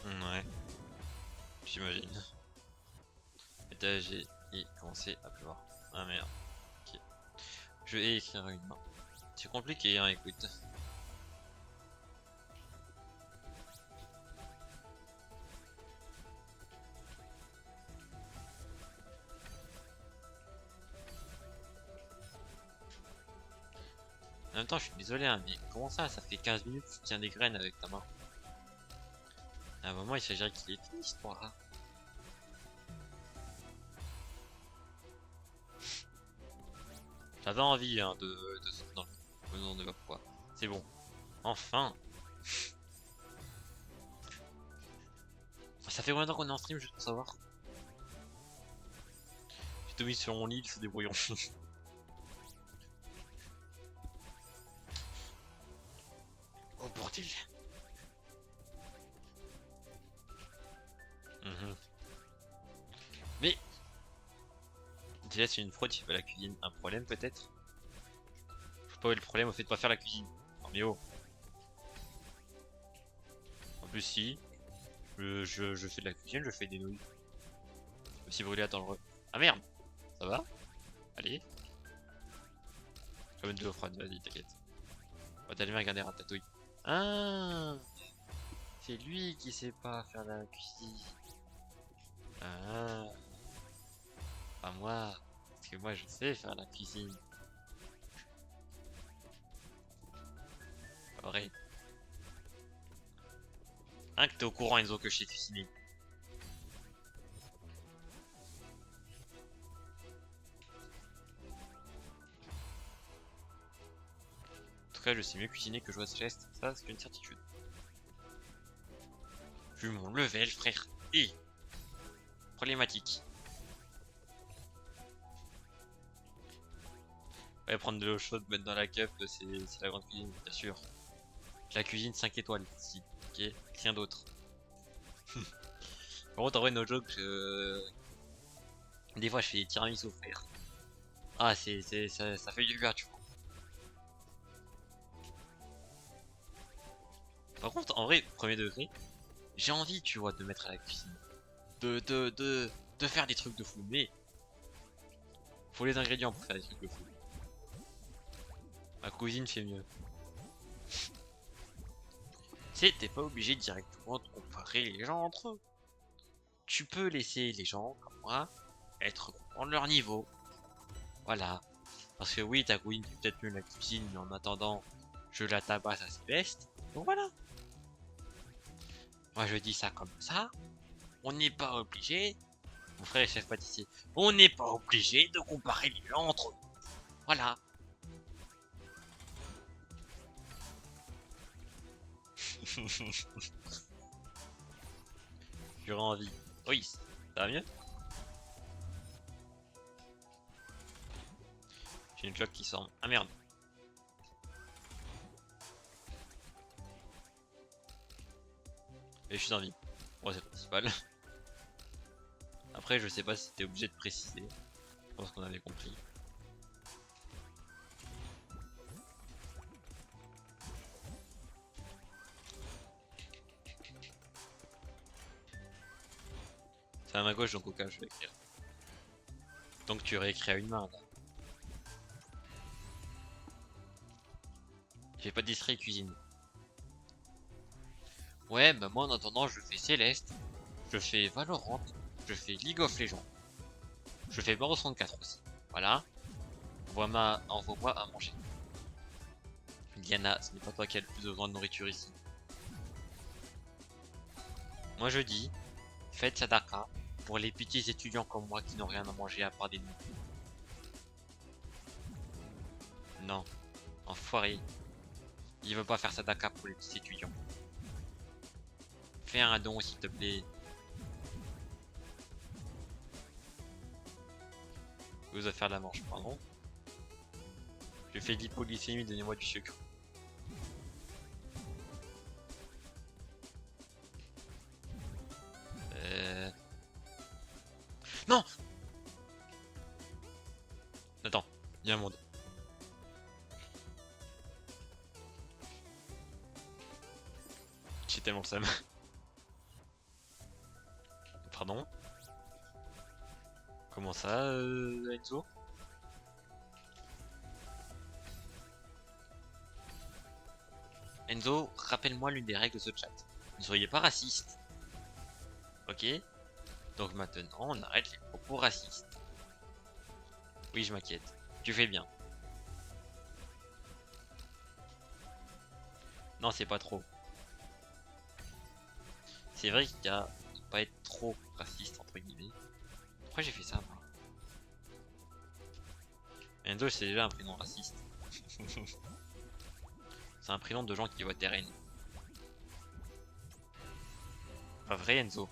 Ouais, j'imagine. J'ai commencé à pleuvoir. Ah merde. Ok. Je vais écrire une main. C'est compliqué, hein, écoute. En même temps, je suis désolé, hein, mais comment ça fait 15 minutes que tu tiens des graines avec ta main? À un moment, il s'agirait qu'il ait fini, cette histoire-là. J'avais envie, hein, de sauter dans le... Je me demande pas pourquoi. C'est bon. Enfin. Ça fait combien de temps qu'on est en stream, juste pour savoir? J'ai tout mis sur mon lit, il se débrouillons. Oh bordel. Mais déjà c'est une fraude, il fait pas la cuisine. Un problème peut-être? Je sais pas où est le problème au fait de pas faire la cuisine. Non mais oh. En plus si. Je fais de la cuisine, je fais des nouilles. Je me suis brûlé, attends. Ah merde. Ça va? Allez. Je vais mettre de l'eau froide, vas-y t'inquiète. On va t'allumer avec un ratatouille. Ah, c'est lui qui sait pas faire la cuisine. Ah, pas moi. Parce que moi je sais faire la cuisine. Pas vrai. Hein, que t'es au courant Enzo que je sais cuisiner. En tout cas je sais mieux cuisiner que jouer à Céleste. Ça c'est une certitude. Vu mon level frère. Et problématique. Ouais, prendre de l'eau chaude, mettre dans la cup, c'est la grande cuisine, bien sûr. La cuisine 5 étoiles ici, ok, rien d'autre. Par contre, en vrai, no joke, des fois, je fais des tiramisu, frère. Ah, ça fait du bien, tu vois. Par contre, en vrai, premier degré, j'ai envie, tu vois, de mettre à la cuisine. De faire des trucs de fou, mais faut les ingrédients pour faire des trucs de fou. Ma cousine fait mieux. C'est, t'es pas obligé directement de comparer les gens entre eux. Tu peux laisser les gens, comme moi, être contents de leur niveau. Voilà. Parce que oui, ta cousine fait peut-être mieux la cuisine, mais en attendant, je la tabasse à ses vestes. Donc voilà. Moi je dis ça comme ça. On n'est pas obligé. Mon frère est chef pâtissier. On n'est pas obligé de comparer les gens entre eux. Voilà. J'aurais envie. Oui, ça va mieux? J'ai une cloque qui sort. Ah merde. Et je suis en vie. Bon, c'est le principal. Après, je sais pas si t'es obligé de préciser. Je pense qu'on avait compris. C'est à ma gauche, donc au cas je vais écrire. Donc tu réécris à une main là. J'ai pas de distrait cuisine. Ouais, bah moi en attendant, je fais Céleste. Je fais Valorant. Je fais League of Legends. Je fais Mario 64 aussi. Voilà. Envoie-moi à manger. Diana, ce n'est pas toi qui as le plus besoin de nourriture ici. Moi je dis, faites Sadaka pour les petits étudiants comme moi qui n'ont rien à manger à part des noix. Non, enfoiré. Il veut pas faire Sadaka pour les petits étudiants. Fais un don s'il te plaît. Vous à faire la manche, pardon. Je fais de l'hypoglycémie, donnez-moi du sucre. Non. Attends, il y a un monde. J'ai tellement le seum. Pardon. Comment ça, Enzo? Enzo, rappelle-moi l'une des règles de ce chat. Ne soyez pas raciste. Ok? Donc maintenant, on arrête les propos racistes. Oui, je m'inquiète. Tu fais bien. Non, c'est pas trop. C'est vrai qu'il y a pas être trop raciste, entre guillemets. Pourquoi j'ai fait ça, moi? Enzo, c'est déjà un prénom raciste. C'est un prénom de gens qui votent RN. Pas vrai, Enzo?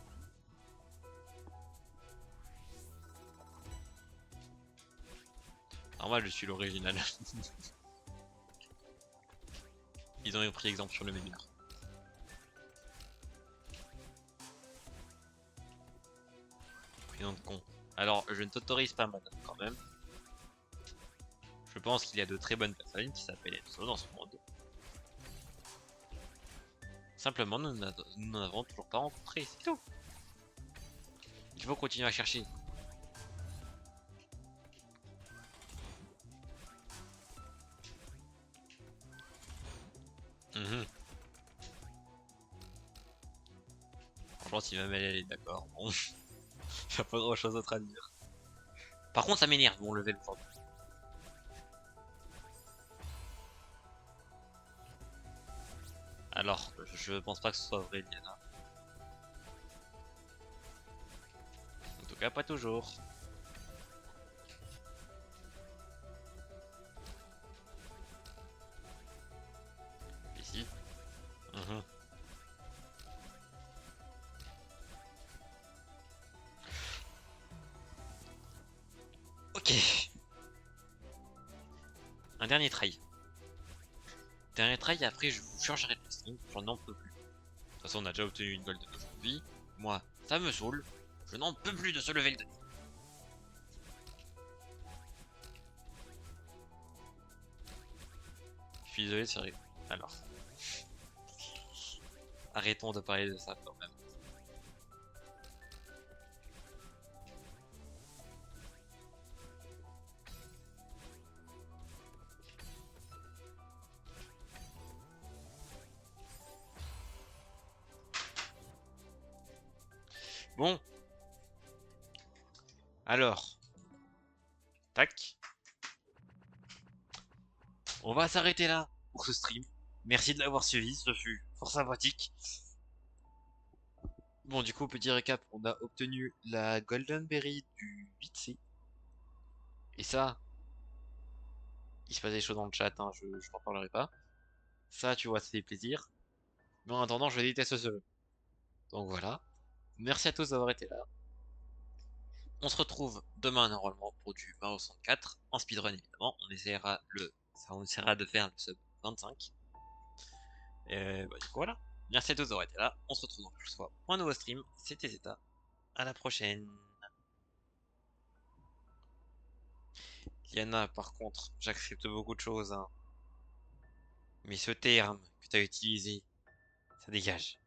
Normal, je suis l'original. Ils ont pris exemple sur le meilleur. Prénom de con. Alors, je ne t'autorise pas, madame, quand même. Je pense qu'il y a de très bonnes personnes qui s'appellent Enzo dans ce monde. Simplement, nous n'en avons toujours pas rencontré, c'est tout. Il faut continuer à chercher. Franchement, si ma mail elle est d'accord, bon. J'ai pas grand chose d'autre à dire. Par contre, ça m'énerve, mon level aujourd'hui. Alors, je pense pas que ce soit vrai, Diana. En tout cas, pas toujours. Ici. Ok. Un dernier try. Dernier try, après je vous changerai de stream, j'en peux plus. De toute façon, on a déjà obtenu une golden aujourd'hui. Moi, Ça me saoule. Je n'en peux plus de ce level 2. Je suis désolé, sérieux. Alors. Arrêtons de parler de ça quand même. Bon. Alors. Tac. On va s'arrêter là pour ce stream. Merci de l'avoir suivi, ce fut fort sympathique. Bon, du coup, petit récap, on a obtenu la Golden Berry du 8C. Et ça, il se passe des choses dans le chat, hein, je n'en parlerai pas. Ça, tu vois, ça fait plaisir. Mais en attendant, je déteste ce jeu. Donc voilà. Merci à tous d'avoir été là. On se retrouve demain normalement pour du Mario 64 en speedrun évidemment. On essaiera de faire le sub 25. Et bah, du coup voilà. Merci à tous d'avoir été là. On se retrouve dans quelques fois pour un nouveau stream. C'était Zeta. À la prochaine. Yana, par contre, j'accepte beaucoup de choses, hein. Mais ce terme que tu as utilisé, ça dégage.